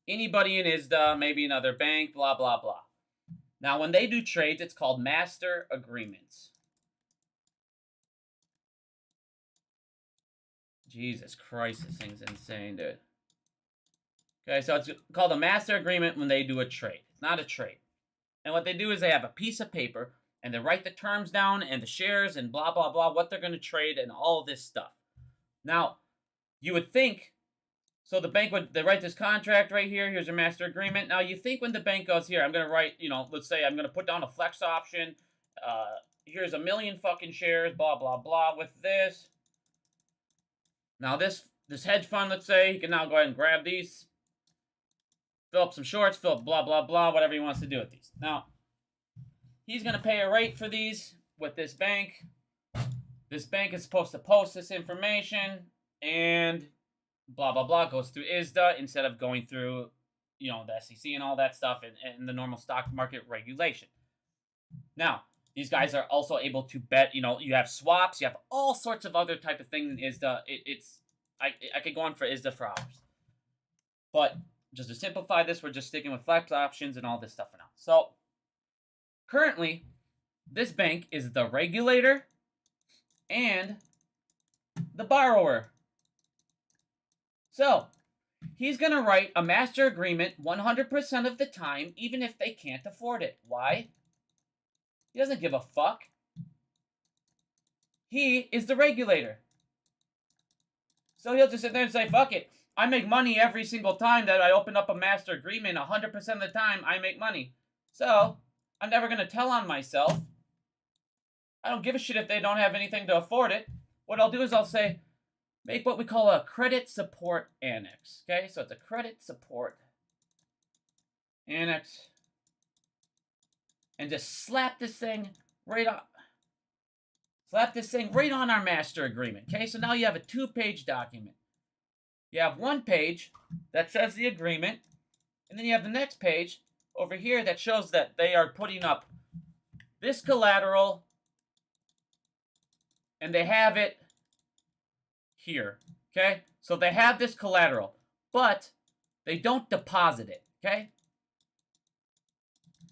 anybody in ISDA, maybe another bank, blah, blah, blah. Now, when they do trades, it's called master agreements. Jesus Christ, this thing's insane, dude. Okay, so it's called a master agreement when they do a trade. It's not a trade. And what they do is they have a piece of paper, and they write the terms down and the shares and blah, blah, blah, what they're going to trade and all this stuff. Now, you would think, so the bank they write this contract right here. Here's your master agreement. Now, you think when the bank goes, here, I'm going to write, let's say I'm going to put down a flex option. Here's 1 million fucking shares, blah, blah, blah, with this. Now, this hedge fund, let's say, he can now go ahead and grab these, fill up some shorts, fill up blah, blah, blah, whatever he wants to do with these. Now, he's going to pay a rate for these with this bank. This bank is supposed to post this information, and blah, blah, blah, goes through ISDA instead of going through, the SEC and all that stuff and the normal stock market regulation. Now, these guys are also able to bet, you have swaps, you have all sorts of other type of things in ISDA. I could go on for ISDA for hours. But just to simplify this, we're just sticking with flex options and all this stuff for now. So, currently, this bank is the regulator and the borrower. So, he's going to write a master agreement 100% of the time, even if they can't afford it. Why? He doesn't give a fuck. He is the regulator. So he'll just sit there and say, fuck it. I make money every single time that I open up a master agreement. 100% of the time, I make money. So, I'm never going to tell on myself. I don't give a shit if they don't have anything to afford it. What I'll do is I'll say, make what we call a credit support annex. Okay, so it's a credit support annex. And just slap this thing right on. Slap this thing right on our master agreement. Okay, so now you have a 2-page document. You have 1 page that says the agreement, and then you have the next page over here that shows that they are putting up this collateral, and they have it here. Okay, so they have this collateral, but they don't deposit it. Okay.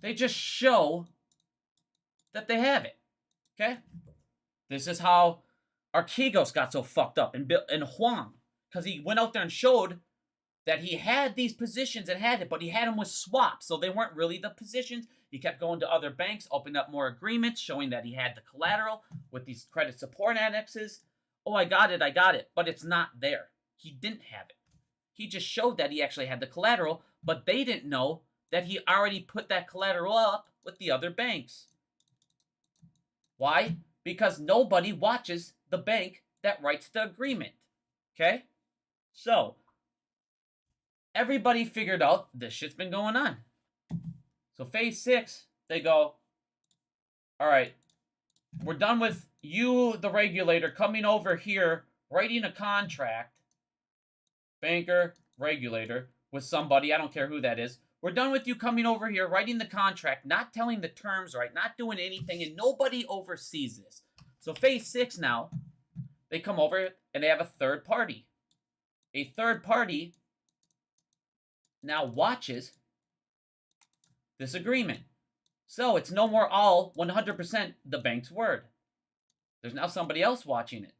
They just show that they have it, okay? This is how Archegos got so fucked up, and Huang, because he went out there and showed that he had these positions and had it, but he had them with swaps, so they weren't really the positions. He kept going to other banks, opened up more agreements, showing that he had the collateral with these credit support annexes. Oh, I got it, but it's not there. He didn't have it. He just showed that he actually had the collateral, but they didn't know that he already put that collateral up with the other banks. Why? Because nobody watches the bank that writes the agreement. Okay? So, everybody figured out this shit's been going on. So phase 6, they go, all right, we're done with you, the regulator, coming over here, writing a contract, banker, regulator, with somebody, I don't care who that is. We're done with you coming over here, writing the contract, not telling the terms right, not doing anything, and nobody oversees this. So phase 6 now, they come over and they have a third party. A third party now watches this agreement. So it's no more all 100% the bank's word. There's now somebody else watching it.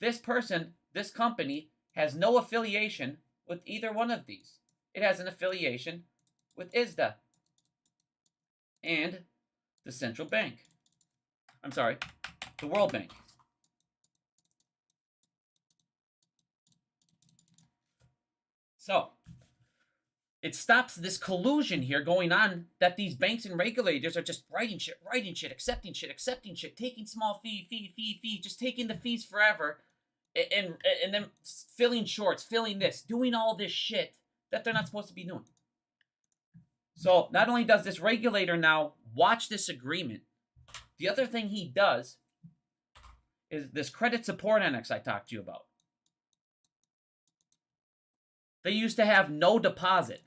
This person, this company, has no affiliation with either one of these. It has an affiliation with ISDA and the central bank. I'm sorry, the World Bank. So, it stops this collusion here going on that these banks and regulators are just writing shit, accepting shit, taking small fee, just taking the fees forever, and then filling shorts, filling this, doing all this shit that they're not supposed to be doing. So not only does this regulator now watch this agreement, the other thing he does is this credit support annex I talked to you about. They used to have no deposit.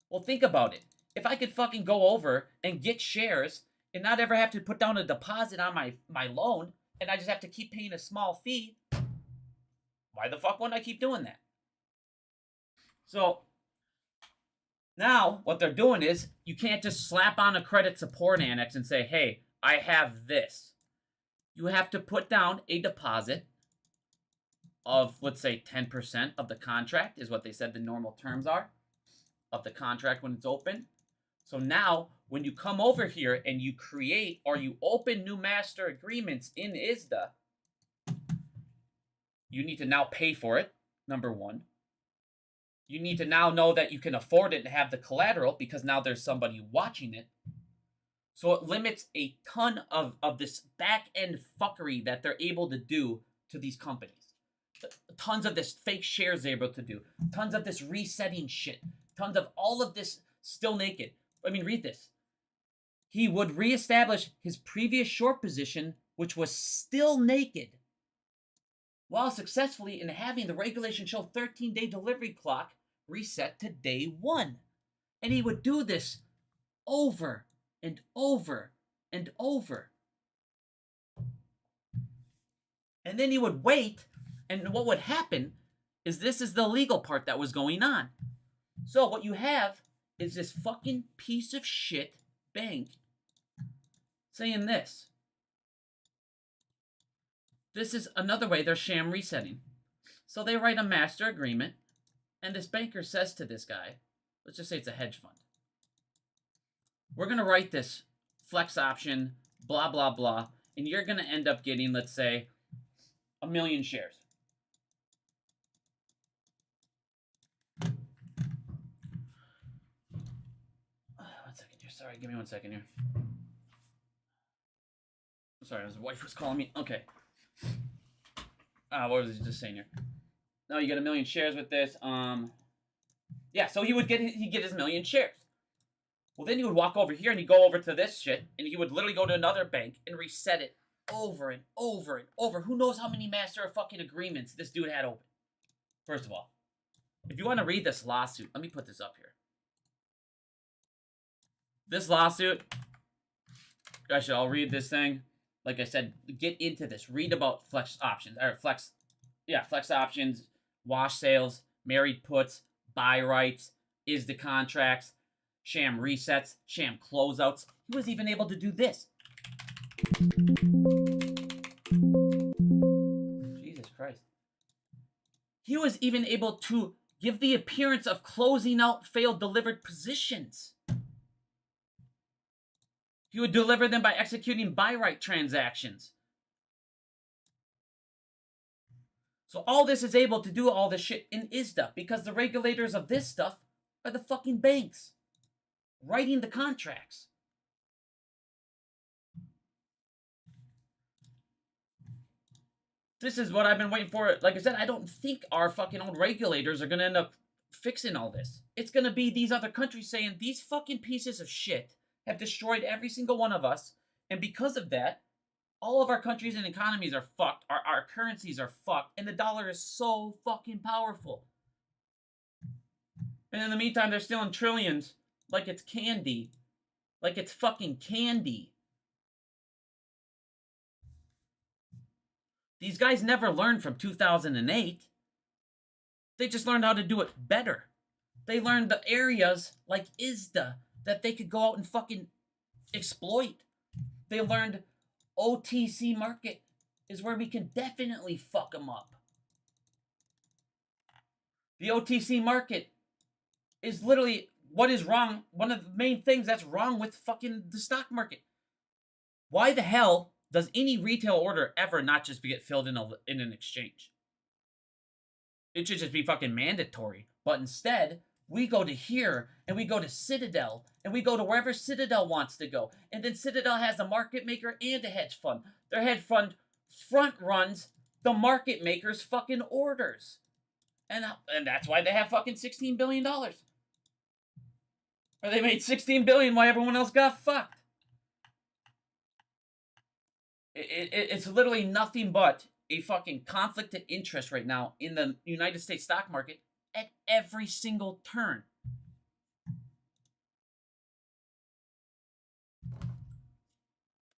Well, think about it. If I could fucking go over and get shares and not ever have to put down a deposit on my loan, and I just have to keep paying a small fee, why the fuck wouldn't I keep doing that? So now what they're doing is you can't just slap on a credit support annex and say, hey, I have this. You have to put down a deposit of, let's say, 10% of the contract is what they said the normal terms are of the contract when it's open. So now when you come over here and you create or you open new master agreements in ISDA, you need to now pay for it, number one. You need to now know that you can afford it and have the collateral because now there's somebody watching it. So it limits a ton of this back-end fuckery that they're able to do to these companies. Tons of this fake shares they're able to do. Tons of this resetting shit. Tons of all of this still naked. I mean, read this. He would reestablish his previous short position, which was still naked, while successfully in having the regulation show 13-day delivery clock reset to day 1. And he would do this over and over and over. And then he would wait, and what would happen is this is the legal part that was going on. So what you have is this fucking piece of shit bank saying this. This is another way they're sham resetting. So they write a master agreement, and this banker says to this guy, let's just say it's a hedge fund, we're going to write this flex option, blah, blah, blah, and you're going to end up getting, let's say, 1 million shares. One second here. Sorry, give me 1 second here. Sorry, his wife was calling me. Okay. What was he just saying here? No, you get 1 million shares with this. Yeah, so he'd get his 1 million shares. Well, then he would walk over here and he'd go over to this shit, and he would literally go to another bank and reset it over and over and over. Who knows how many master fucking agreements this dude had open? First of all, if you want to read this lawsuit, let me put this up here. This lawsuit, actually, I'll read this thing. Like I said, get into this. Read about flex options, or flex options, wash sales, married puts, buy rights, ISDA contracts, sham resets, sham closeouts. He was even able to do this. Jesus Christ. He was even able to give the appearance of closing out failed delivered positions. He would deliver them by executing buy right transactions. So all this is able to do all this shit in ISDA because the regulators of this stuff are the fucking banks writing the contracts. This is what I've been waiting for. Like I said, I don't think our fucking own regulators are going to end up fixing all this. It's going to be these other countries saying these fucking pieces of shit have destroyed every single one of us. And because of that, all of our countries and economies are fucked. Our currencies are fucked. And the dollar is so fucking powerful. And in the meantime, they're stealing trillions like it's candy. Like it's fucking candy. These guys never learned from 2008. They just learned how to do it better. They learned the areas like ISDA that they could go out and fucking exploit. They learned OTC market is where we can definitely fuck them up. The OTC market is literally what is wrong. One of the main things that's wrong with fucking the stock market. Why the hell does any retail order ever not just get filled in an exchange? It should just be fucking mandatory. But instead, we go to here, and we go to Citadel, and we go to wherever Citadel wants to go. And then Citadel has a market maker and a hedge fund. Their hedge fund front runs the market maker's fucking orders. And that's why they have fucking $16 billion. Or they made $16 billion while everyone else got fucked. It's literally nothing but a fucking conflict of interest right now in the United States stock market at every single turn.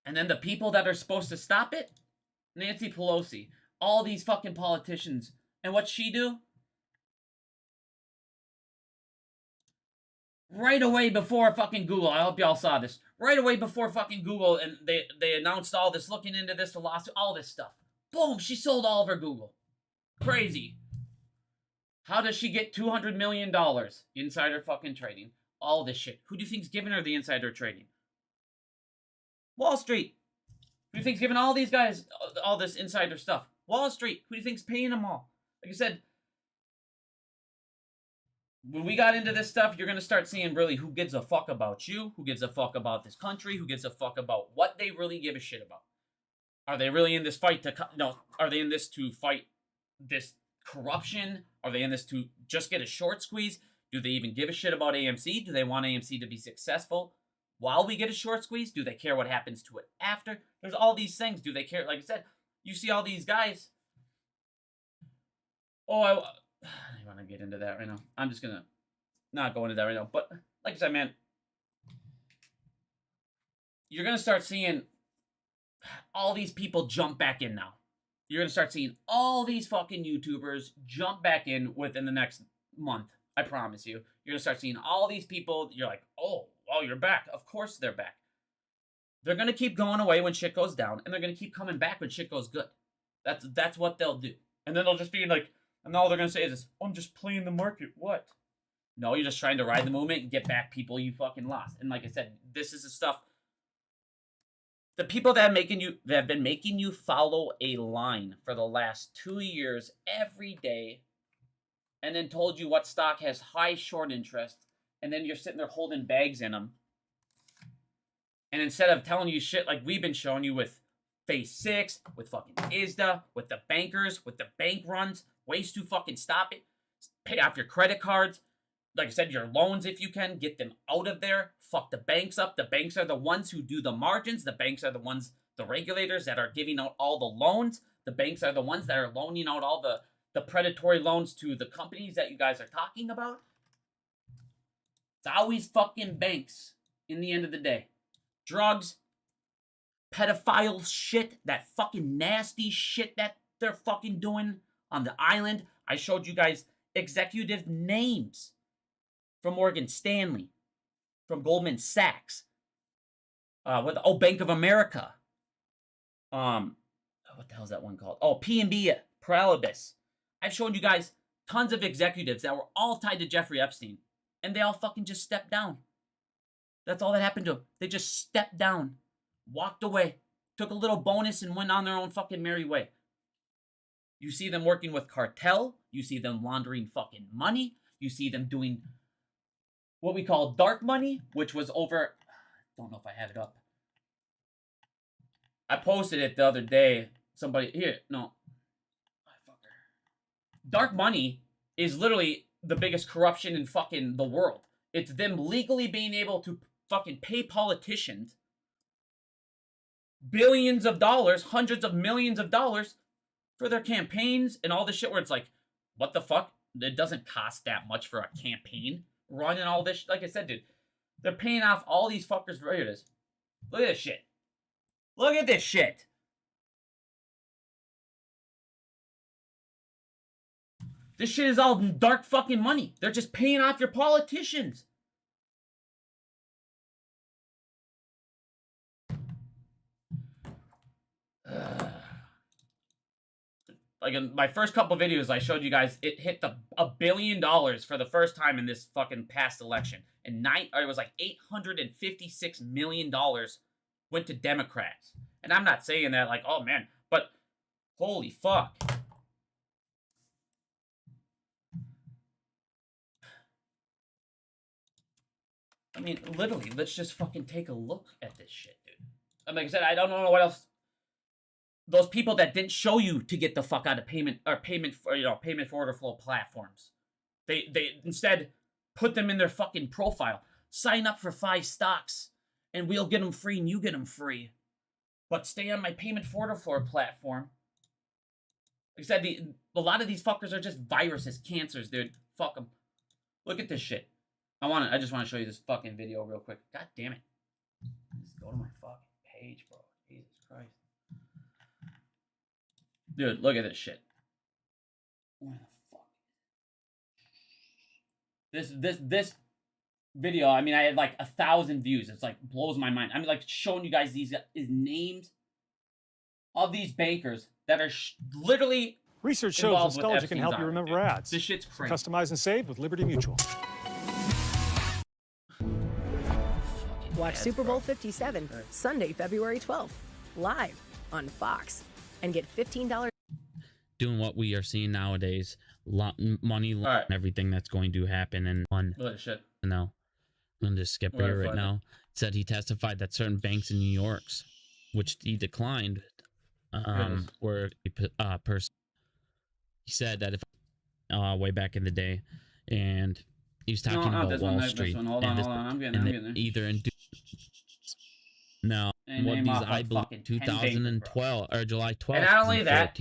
And then the people that are supposed to stop it, Nancy Pelosi, all these fucking politicians. And what'd she do? Right away before fucking Google, I hope y'all saw this. Right away before fucking Google, and they announced all this, looking into this, the lawsuit, all this stuff. Boom, she sold all of her Google. Crazy. How does she get $200 million? Insider fucking trading. All this shit. Who do you think's giving her the insider trading? Wall Street. Who do you think's giving all these guys all this insider stuff? Wall Street. Who do you think's paying them all? Like I said, when we got into this stuff, you're going to start seeing really who gives a fuck about you, who gives a fuck about this country, who gives a fuck about what they really give a shit about. Are they really in this fight to... No, are they in this to fight this corruption? Are they in this to just get a short squeeze? Do they even give a shit about AMC? Do they want AMC to be successful while we get a short squeeze? Do they care what happens to it after? There's all these things. Do they care? Like I said, you see all these guys. Oh, I don't want to get into that right now. I'm just going to not go into that right now. But like I said, man, you're going to start seeing all these people jump back in now. You're going to start seeing all these fucking YouTubers jump back in within the next month. I promise you. You're going to start seeing all these people. You're like, oh, you're back. Of course they're back. They're going to keep going away when shit goes down, and they're going to keep coming back when shit goes good. That's what they'll do. And then they'll just be like, and all they're going to say is this, I'm just playing the market. What? No, you're just trying to ride the movement and get back people you fucking lost. And like I said, this is the stuff. The people that have been making you follow a line for the last 2 years every day, and then told you what stock has high short interest, and then you're sitting there holding bags in them. And instead of telling you shit like we've been showing you with Phase 6, with fucking ISDA, with the bankers, with the bank runs, ways to fucking stop it, pay off your credit cards, like I said, your loans if you can, get them out of there, fuck the banks up. The banks are the ones who do the margins. The banks are the ones, the regulators that are giving out all the loans. The banks are the ones that are loaning out all the predatory loans to the companies that you guys are talking about. It's always fucking banks in the end of the day. Drugs, pedophile shit, that fucking nasty shit that they're fucking doing on the island. I showed you guys executive names from Morgan Stanley, from Goldman Sachs, Bank of America. What the hell is that one called? Oh, PNB Paribas. I've shown you guys tons of executives that were all tied to Jeffrey Epstein, and they all fucking just stepped down. That's all that happened to them. They just stepped down, walked away, took a little bonus, and went on their own fucking merry way. You see them working with cartel. You see them laundering fucking money. You see them doing what we call dark money, which was over... I don't know if I have it up. I posted it the other day. Somebody... Here, no. Dark money is literally the biggest corruption in fucking the world. It's them legally being able to fucking pay politicians billions of dollars, hundreds of millions of dollars for their campaigns and all this shit where it's like, what the fuck? It doesn't cost that much for a campaign. Running all this, like I said, dude, they're paying off all these fuckers. Here it is. Look at this shit. Look at this shit. This shit is all dark fucking money. They're just paying off your politicians. Like in my first couple videos, I showed you guys it hit $1 billion for the first time in this fucking past election, and it was like $856 million went to Democrats. And I'm not saying that like, oh man, but holy fuck. I mean, literally, let's just fucking take a look at this shit, dude. And like I said, I don't know what else. Those people that didn't show you to get the fuck out of payment for order flow platforms. They instead put them in their fucking profile. Sign up for 5 stocks and we'll get them free and you get them free. But stay on my payment for order flow platform. Like I said, a lot of these fuckers are just viruses, cancers, dude. Fuck them. Look at this shit. I just want to show you this fucking video real quick. God damn it. Just go to my fucking page, bro. Christ. Dude, look at this shit. Where the fuck? This video, I mean, I had like 1,000 views. It's like blows my mind. I'm like showing you guys these names of these bankers that are literally research shows nostalgia can help you remember ads. This shit's crazy. Customize and save with Liberty Mutual. Watch Super Bowl 57 Sunday, February 12th, live on Fox, and get $15. Doing what we are seeing nowadays, money, right. Everything that's going to happen, and one. Look at shit. No, I'm gonna just skip here right now. It said he testified that certain banks in New York's, which he declined, were a person. He said that if way back in the day, and he was talking about Wall Street. Hold on. I'm getting there. Either in no, what these I believe 2012 or July 12th, and not only that,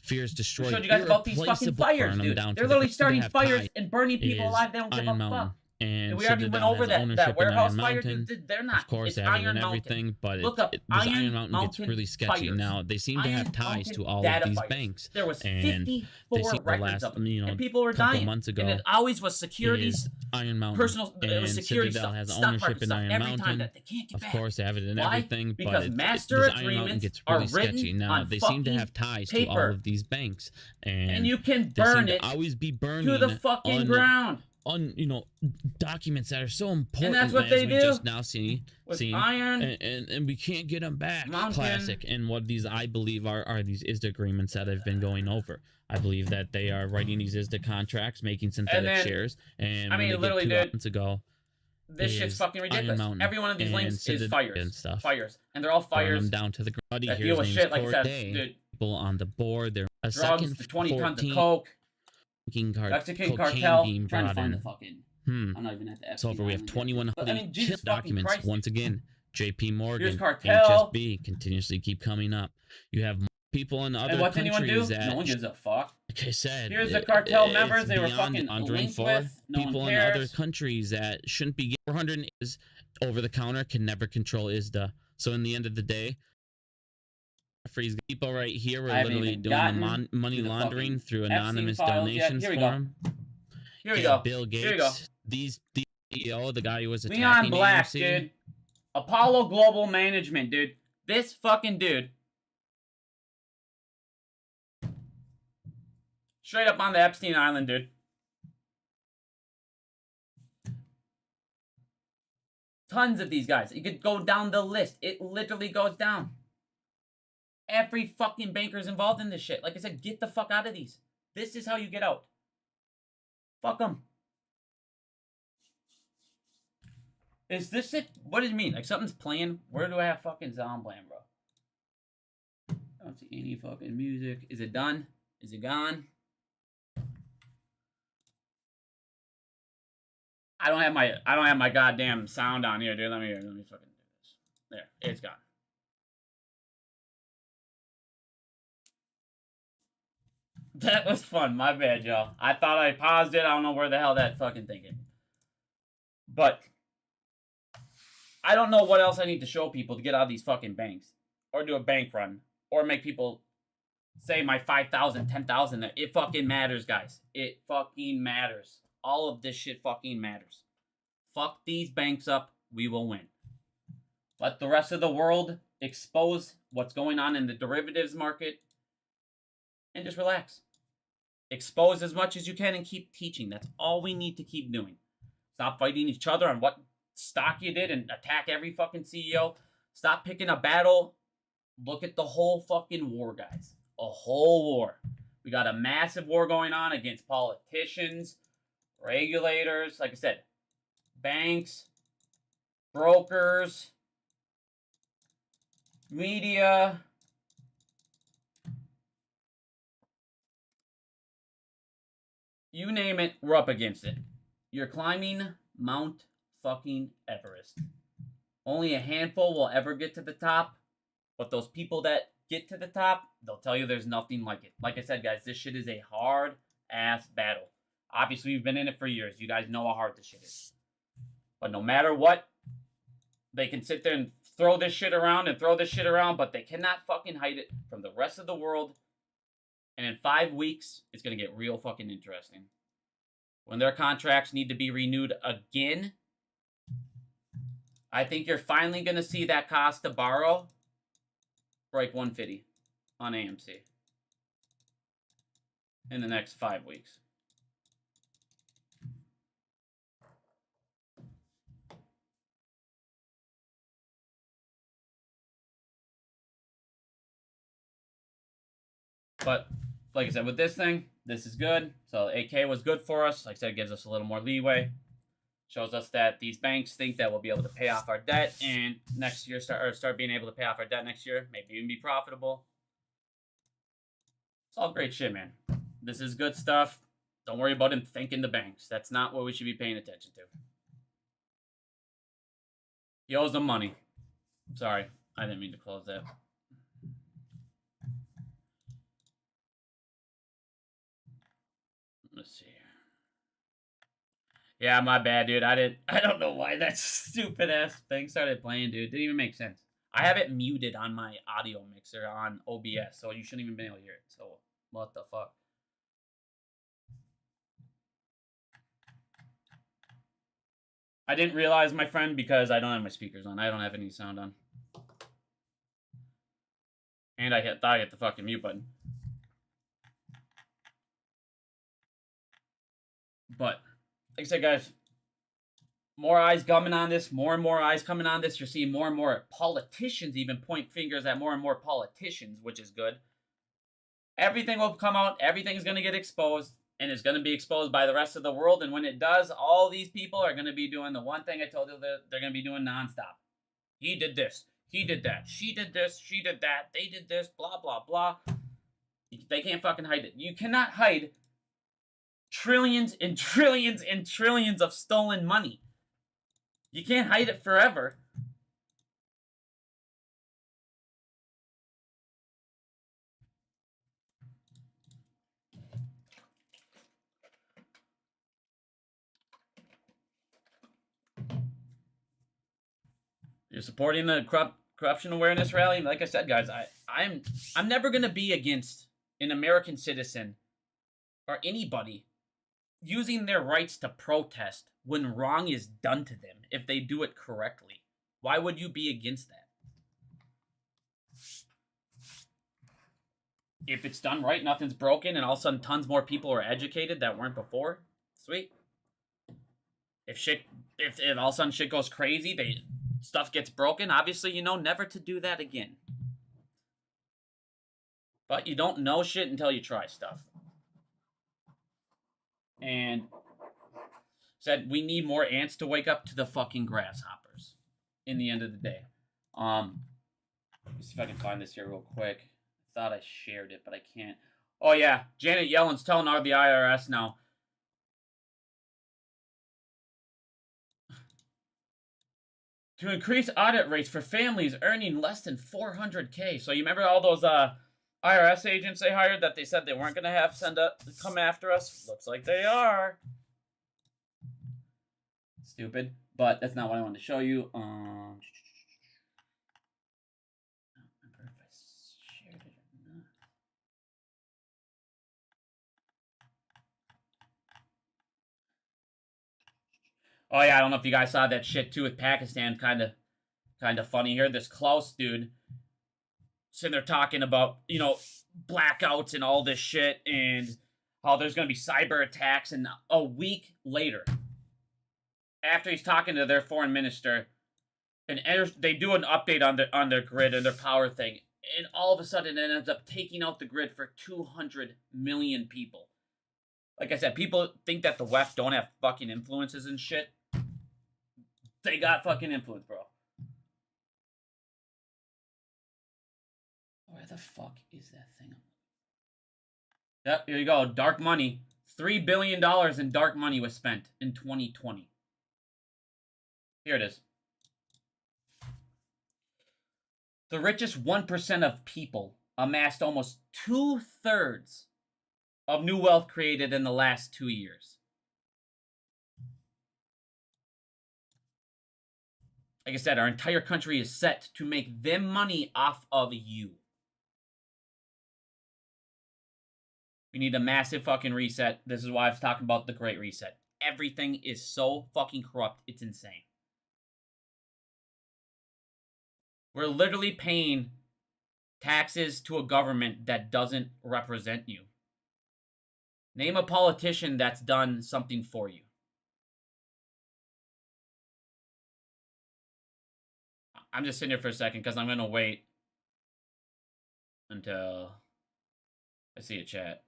fears destroyed. I showed you guys about these fucking fires, dude. They're literally starting fires and burning people alive. They don't give a fuck. And we already went over that warehouse fire. They're not. Of course, it's they have Iron and everything, Mountain. but Look up Iron Mountain gets really sketchy. Fires. Now they seem to have ties to all of these banks. There was 54 records last, of them, and people were dying. Months ago, and it always was securities. Iron Mountain, personal, it was security Citadel stuff, has stock ownership in Iron Mountain. That they can't get of back. course, they have it in Why? everything, because but master agreements gets really are written sketchy. Now on they seem to have ties paper. to all of these banks, and you can burn it. Always be burning to the fucking ground. On documents that are so important, and that's what they do. We just now see iron, and we can't get them back. Mountain. Classic. And what these I believe are these ISDA agreements that I've been going over. I believe that they are writing these ISDA contracts, making synthetic shares, and I mean, literally, 2 months ago. This shit's fucking ridiculous. Every one of these links is fires and stuff. Fires, and they're all fires. Them down to the ground. That deal with shit like that, dude. People on the board. They're a drugs, the 20 tons of coke. Mexican cartel. Being trying to brought find in. the fucking. I'm not even at the Epstein so far we have 2,100 chip documents. Christ. Once again, J.P. Morgan, cartel. HSB continuously keep coming up. You have people in other what's countries anyone do? that No one gives a fuck. like I said, here's the cartel members. They were fucking linked with. No people one in cares. other countries that shouldn't be 400 is over the counter can never control ISDA. So in the end of the day, freeze people right here were literally doing money laundering through anonymous donations for them. Here we go. Bill Gates. Here we go. These CEO, the guy who was attacking Leon Black, AMC. dude. Apollo Global Management, dude. This fucking dude. Straight up on the Epstein Island, dude. Tons of these guys. You could go down the list. It literally goes down. Every fucking banker's involved in this shit. Like I said, get the fuck out of these. This is how you get out. Fuck them. Is this it? What does it mean? Like something's playing? Where do I have fucking sound playing, bro? I don't see any fucking music. Is it done? Is it gone? I don't have my goddamn sound on here, dude. Let me fucking do this. There, it's gone. That was fun. My bad, y'all. I thought I paused it. I don't know where the hell that fucking thing is. But I don't know what else I need to show people to get out of these fucking banks. Or do a bank run. Or make people say my 5,000, 10,000. It fucking matters, guys. It fucking matters. All of this shit fucking matters. Fuck these banks up. We will win. Let the rest of the world expose what's going on in the derivatives market. And just relax. Expose as much as you can and keep teaching. That's all we need to keep doing. Stop fighting each other on what stock you did and attack every fucking CEO. Stop picking a battle. Look at the whole fucking war, guys. A whole war. We got a massive war going on against politicians, regulators, like I said, banks, brokers, media. You name it, we're up against it. You're climbing Mount fucking Everest. Only a handful will ever get to the top. But those people that get to the top, they'll tell you there's nothing like it. Like I said, guys, this shit is a hard-ass battle. Obviously, we've been in it for years. You guys know how hard this shit is. But no matter what, they can sit there and throw this shit around and throw this shit around, but they cannot fucking hide it from the rest of the world. And in 5 weeks, it's going to get real fucking interesting. When their contracts need to be renewed again, I think you're finally going to see that cost to borrow break 150 on AMC in the next 5 weeks. But like I said, with this thing, this is good. So AK was good for us. Like I said, it gives us a little more leeway. Shows us that these banks think that we'll be able to pay off our debt and next year start being able to pay off our debt next year. Maybe even be profitable. It's all great shit, man. This is good stuff. Don't worry about him thanking the banks. That's not what we should be paying attention to. He owes them money. Sorry, I didn't mean to close that. Let's see. Yeah, my bad, dude. I don't know why that stupid ass thing started playing, dude. Didn't even make sense. I have it muted on my audio mixer on OBS, so you shouldn't even be able to hear it. So what the fuck? I didn't realize, my friend, because I don't have my speakers on. I don't have any sound on. And I thought I hit the fucking mute button. But, like I said, guys, more eyes coming on this, more and more eyes coming on this. You're seeing more and more politicians even point fingers at more and more politicians, which is good. Everything will come out. Everything's going to get exposed, and it's going to be exposed by the rest of the world. And when it does, all these people are going to be doing the one thing I told you that they're going to be doing nonstop. He did this. He did that. She did this. She did that. They did this. Blah, blah, blah. They can't fucking hide it. You cannot hide trillions and trillions and trillions of stolen money. You can't hide it forever. You're supporting the corruption awareness rally. Like I said, guys, I'm never gonna be against an American citizen or anybody using their rights to protest when wrong is done to them if they do it correctly. Why would you be against that? If it's done right, nothing's broken, and all of a sudden tons more people are educated that weren't before, sweet. If all of a sudden shit goes crazy, stuff gets broken, obviously you know never to do that again. But you don't know shit until you try stuff. And said we need more ants to wake up to the fucking grasshoppers in the end of the day. Let me see if I can find this here real quick. I thought I shared it, but I can't. Oh yeah, Janet Yellen's telling the IRS now. To increase audit rates for families earning less than $400K. So you remember all those IRS agents they hired that they said they weren't going to come after us? Looks like they are. Stupid. But that's not what I wanted to show you. I don't remember if I shared it or not. Oh yeah, I don't know if you guys saw that shit too with Pakistan. Kind of funny here. This Klaus dude sitting there talking about, you know, blackouts and all this shit and how there's going to be cyber attacks. And a week later, after he's talking to their foreign minister, and they do an update on their grid and their power thing, and all of a sudden it ends up taking out the grid for 200 million people. Like I said, people think that the West don't have fucking influences and shit. They got fucking influence, bro. Where the fuck is that thing? Yep, here you go. Dark money. $3 billion in dark money was spent in 2020. Here it is. The richest 1% of people amassed almost 2/3 of new wealth created in the last 2 years. Like I said, our entire country is set to make them money off of you. We need a massive fucking reset. This is why I was talking about the Great Reset. Everything is so fucking corrupt. It's insane. We're literally paying taxes to a government that doesn't represent you. Name a politician that's done something for you. I'm just sitting here for a second because I'm going to wait until I see a chat.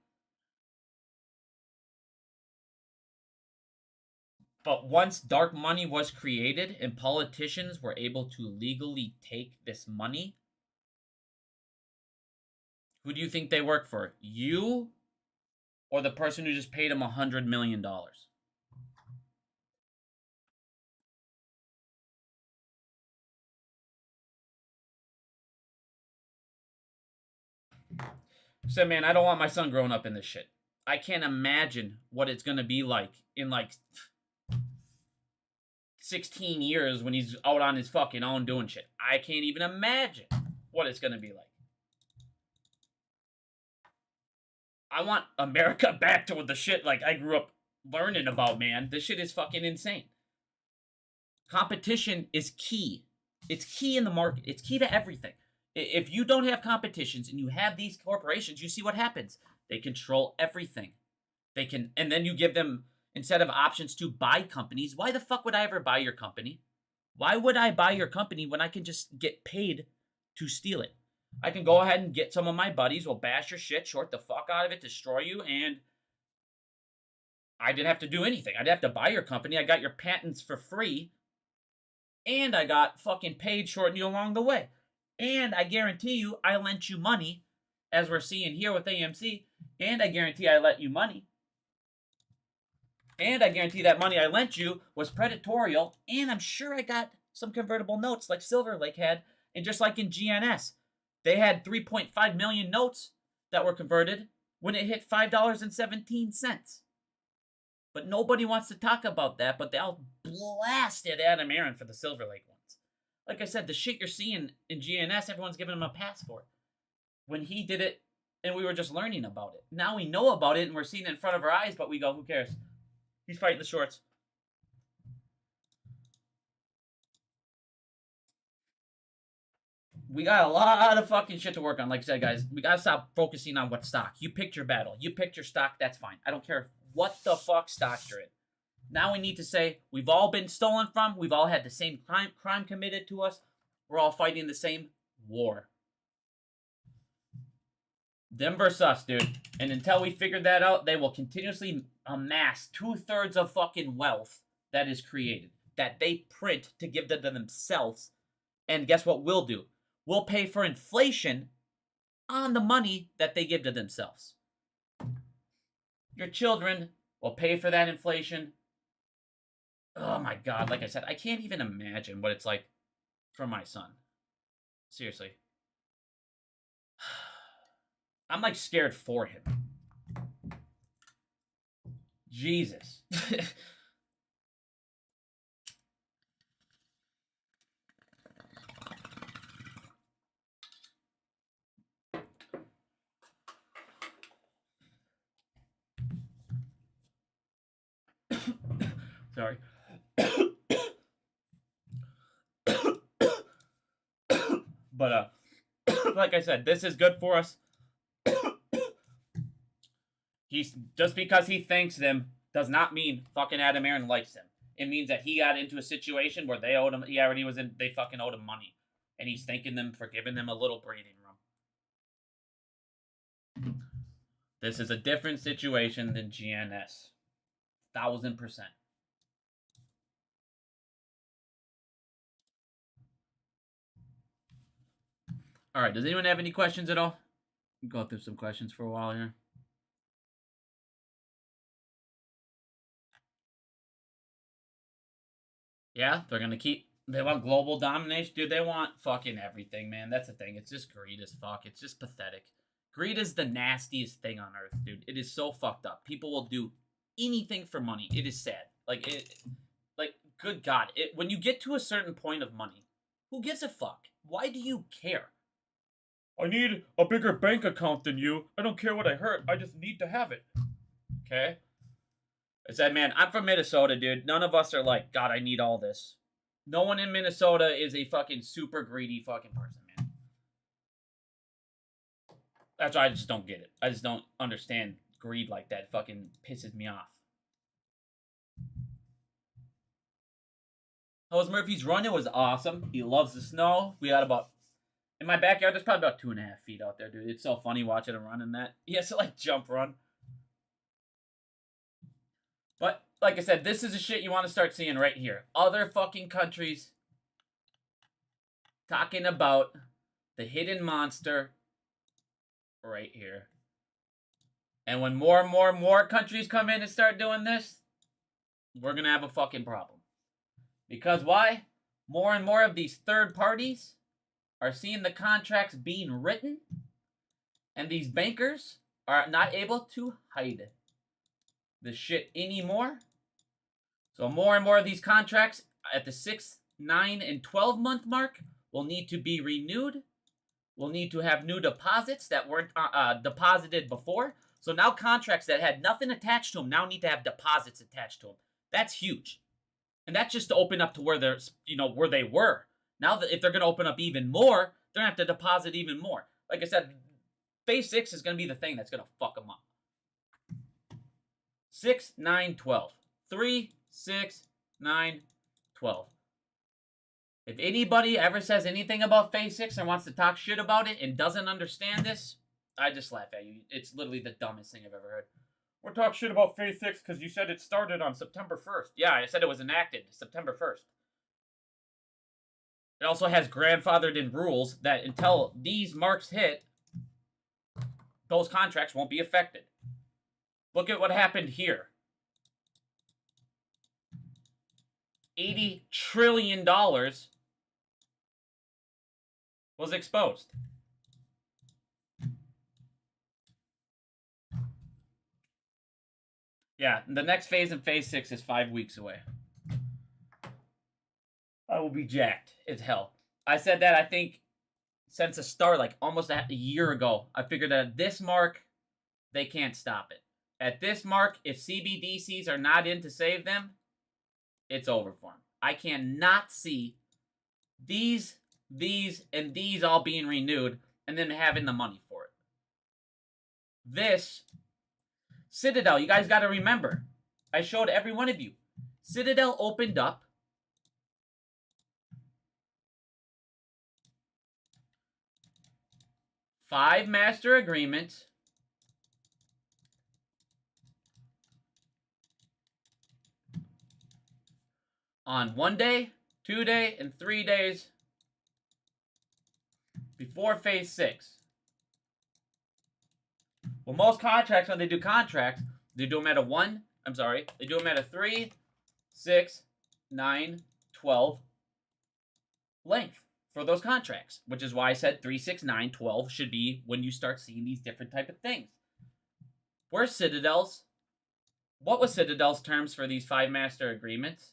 But once dark money was created and politicians were able to legally take this money, who do you think they work for? You or the person who just paid him $100 million? So, man, I don't want my son growing up in this shit. I can't imagine what it's going to be like in, like, 16 years when he's out on his fucking own doing shit. I can't even imagine what it's going to be like. I want America back to the shit like I grew up learning about, man. This shit is fucking insane. Competition is key. It's key in the market. It's key to everything. If you don't have competitions and you have these corporations, you see what happens. They control everything. They can, and then you give them, instead of options to buy companies, why the fuck would I ever buy your company? Why would I buy your company when I can just get paid to steal it? I can go ahead and get some of my buddies, will bash your shit, short the fuck out of it, destroy you, and I didn't have to do anything. I didn't have to buy your company. I got your patents for free, and I got fucking paid shorting you along the way. And I guarantee you, I lent you money, as we're seeing here with AMC, and I guarantee I lent you money. And I guarantee that money I lent you was predatorial, and I'm sure I got some convertible notes like Silver Lake had, and just like in GNS, they had 3.5 million notes that were converted when it hit $5.17. But nobody wants to talk about that, but they all blasted Adam Aaron for the Silver Lake ones. Like I said, the shit you're seeing in GNS, everyone's giving him a pass for. When he did it, and we were just learning about it. Now we know about it, and we're seeing it in front of our eyes, but we go, who cares? He's fighting the shorts. We got a lot of fucking shit to work on. Like I said, guys, we got to stop focusing on what stock. You picked your battle. You picked your stock. That's fine. I don't care what the fuck stock you're in. Now we need to say, we've all been stolen from. We've all had the same crime committed to us. We're all fighting the same war. Them versus us, dude. And until we figure that out, they will continuously amass 2/3 of fucking wealth that is created, that they print to give to themselves. And guess what we'll do? We'll pay for inflation on the money that they give to themselves. Your children will pay for that inflation. Oh my God, like I said, I can't even imagine what it's like for my son. Seriously. I'm like scared for him. Jesus. Sorry. But like I said, this is good for us. He's just because he thanks them does not mean fucking Adam Aaron likes him. It means that he got into a situation where they owed him. He already was in. They fucking owed him money, and he's thanking them for giving them a little breathing room. This is a different situation than GNS, 1000%. All right. Does anyone have any questions at all? Go through some questions for a while here. Yeah, they're going to keep... They want global domination. Dude, they want fucking everything, man. That's the thing. It's just greed as fuck. It's just pathetic. Greed is the nastiest thing on earth, dude. It is so fucked up. People will do anything for money. It is sad. Like, good God, when you get to a certain point of money, who gives a fuck? Why do you care? I need a bigger bank account than you. I don't care what I hurt. I just need to have it. Okay? I said, man, I'm from Minnesota, dude. None of us are like, God, I need all this. No one in Minnesota is a fucking super greedy fucking person, man. That's why I just don't get it. I just don't understand greed like that. It fucking pisses me off. How was Murphy's run? It was awesome. He loves the snow. We had about... In my backyard, there's probably about 2.5 feet out there, dude. It's so funny watching him run in that. He has to, like, jump run. But, like I said, this is the shit you want to start seeing right here. Other fucking countries talking about the hidden monster right here. And when more and more countries come in and start doing this, we're going to have a fucking problem. Because why? More and more of these third parties are seeing the contracts being written, and these bankers are not able to hide the shit anymore. So more and more of these contracts at the 6, 9, and 12 month mark will need to be renewed. We'll need to have new deposits that weren't deposited before. So now contracts that had nothing attached to them now need to have deposits attached to them. That's huge. And that's just to open up to where they're, where they were. Now, that if they're going to open up even more, they're going to have to deposit even more. Like I said, Phase 6 is going to be the thing that's going to fuck them up. 6, 9, 12. 3, 6, 9, 12. If anybody ever says anything about Phase 6 and wants to talk shit about it and doesn't understand this, I just laugh at you. It's literally the dumbest thing I've ever heard. We're talking shit about Phase 6 because you said it started on September 1st. Yeah, I said it was enacted September 1st. It also has grandfathered in rules that until these marks hit, those contracts won't be affected. Look at what happened here. $80 trillion was exposed. Yeah, the next phase in Phase 6 is 5 weeks away. I will be jacked as hell. I said that, I think, since the start, like almost a year ago. I figured that at this mark, they can't stop it. At this mark, if CBDCs are not in to save them, it's over for them. I cannot see these, and these all being renewed and then having the money for it. This, Citadel, you guys got to remember, I showed every one of you. Citadel opened up 5 master agreements on 1 day, 2 day, and 3 days before Phase 6. Well, most contracts, when they do contracts, they do them at they do them at a 3, 6, 9, 12 length for those contracts, which is why I said 3, 6, 9, 12 should be when you start seeing these different type of things. Where's Citadel's? What was Citadel's terms for these 5 master agreements?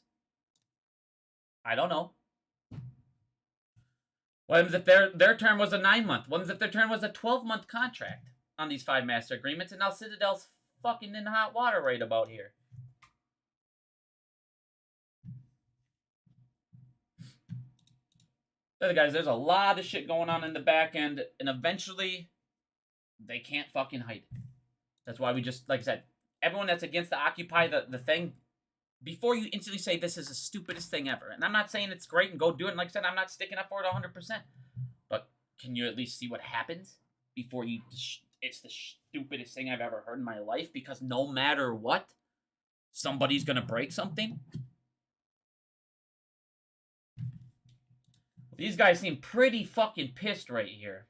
I don't know. What if their term was a 9-month? What if their term was a 12-month contract on these 5 master agreements? And now Citadel's fucking in hot water right about here. Guys, there's a lot of shit going on in the back end, and eventually they can't fucking hide it. That's why we just, like I said, everyone that's against the Occupy the thing, before you instantly say this is the stupidest thing ever, and I'm not saying it's great and go do it, and like I said, I'm not sticking up for it 100%, but can you at least see what happens before you, it's the stupidest thing I've ever heard in my life, because no matter what, somebody's gonna break something? These guys seem pretty fucking pissed right here.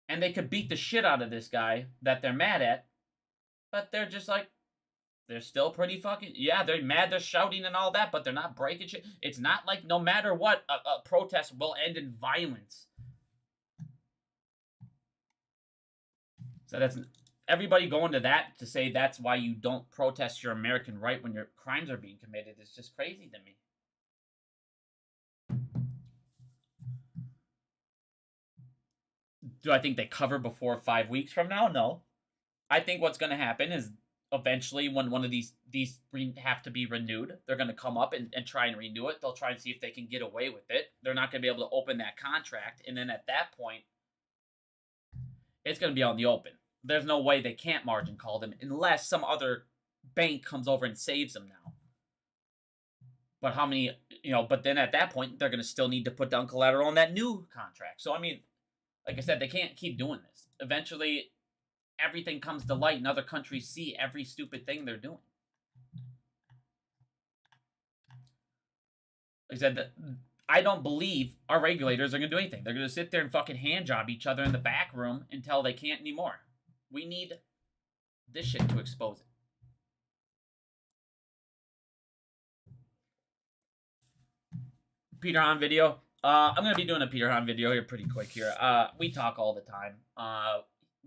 And they could beat the shit out of this guy that they're mad at. But they're just like, they're still pretty fucking, yeah, they're mad, they're shouting and all that, but they're not breaking shit. It's not like no matter what, a protest will end in violence. So everybody going to that to say that's why you don't protest your American right when your crimes are being committed is just crazy to me. Do I think they cover before 5 weeks from now? No. I think what's going to happen is eventually when one of these have to be renewed, they're going to come up and try and renew it. They'll try and see if they can get away with it. They're not going to be able to open that contract. And then at that point, it's going to be out in the open. There's no way they can't margin call them unless some other bank comes over and saves them now. But how many, but then at that point, they're going to still need to put down collateral on that new contract. So, I mean, like I said, they can't keep doing this. Eventually, everything comes to light and other countries see every stupid thing they're doing. Like I said, I don't believe our regulators are going to do anything. They're going to sit there and fucking hand job each other in the back room until they can't anymore. We need this shit to expose it. Peter Hahn video. I'm going to be doing a Peter Hahn video here pretty quick here. We talk all the time.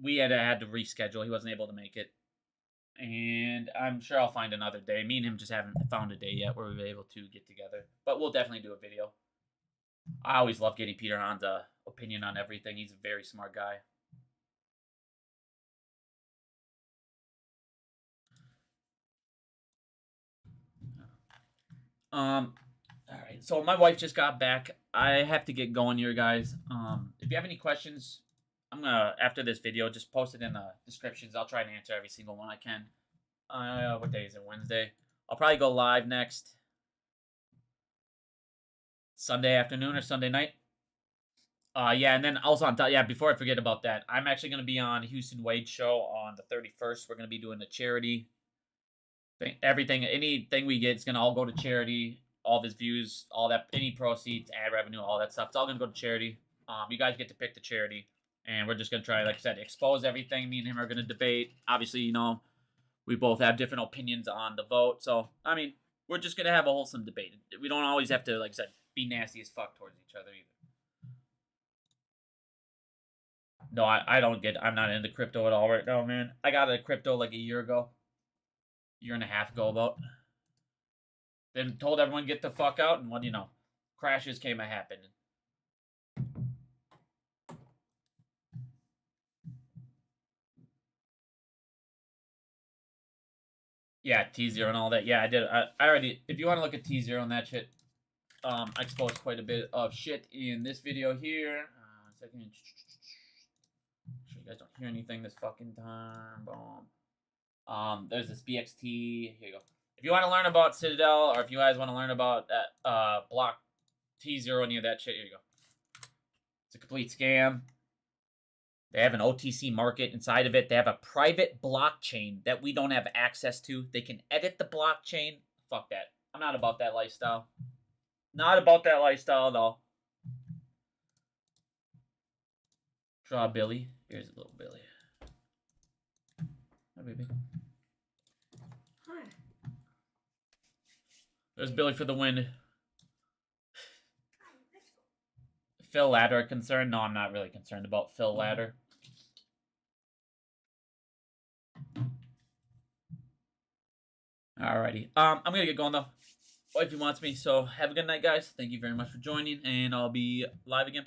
We had to reschedule. He wasn't able to make it. And I'm sure I'll find another day. Me and him just haven't found a day yet where we'll be able to get together. But we'll definitely do a video. I always love getting Peter Hahn's opinion on everything. He's a very smart guy. All right. So my wife just got back. I have to get going here, guys. If you have any questions, I'm gonna, after this video, just post it in the descriptions. I'll try and answer every single one I can. What day is it? Wednesday. I'll probably go live next Sunday afternoon or Sunday night. Yeah, and then also on top, yeah, before I forget about that, I'm actually gonna be on Houston Wade show on the 31st. We're gonna be doing a charity thing. Everything, anything we get is gonna all go to charity. All of his views, all that, any proceeds, ad revenue, all that stuff. It's all gonna go to charity. You guys get to pick the charity. And we're just going to try, like I said, expose everything. Me and him are going to debate. Obviously, we both have different opinions on the vote. So, I mean, we're just going to have a wholesome debate. We don't always have to, like I said, be nasty as fuck towards each other either. No, I'm not into crypto at all right now, man. I got into crypto like a year and a half ago about. Then told everyone get the fuck out. And what do you know? Crashes came a happening. Yeah, T0 and all that. Yeah, I did. I already. If you want to look at T0 and that shit, I exposed quite a bit of shit in this video here. Second. Make sure you guys don't hear anything this fucking time. Boom. There's this BXT. Here you go. If you want to learn about Citadel, or if you guys want to learn about that block T0, any of that shit, here you go. It's a complete scam. They have an OTC market inside of it. They have a private blockchain that we don't have access to. They can edit the blockchain. Fuck that. I'm not about that lifestyle. Not about that lifestyle at all. Draw Billy. Here's a little Billy. Hi, baby. Hi. There's Billy for the win. Phil Ladder concerned? No, I'm not really concerned about Phil Ladder. Alrighty. I'm gonna get going though. Wife wants me, so have a good night, guys. Thank you very much for joining, and I'll be live again.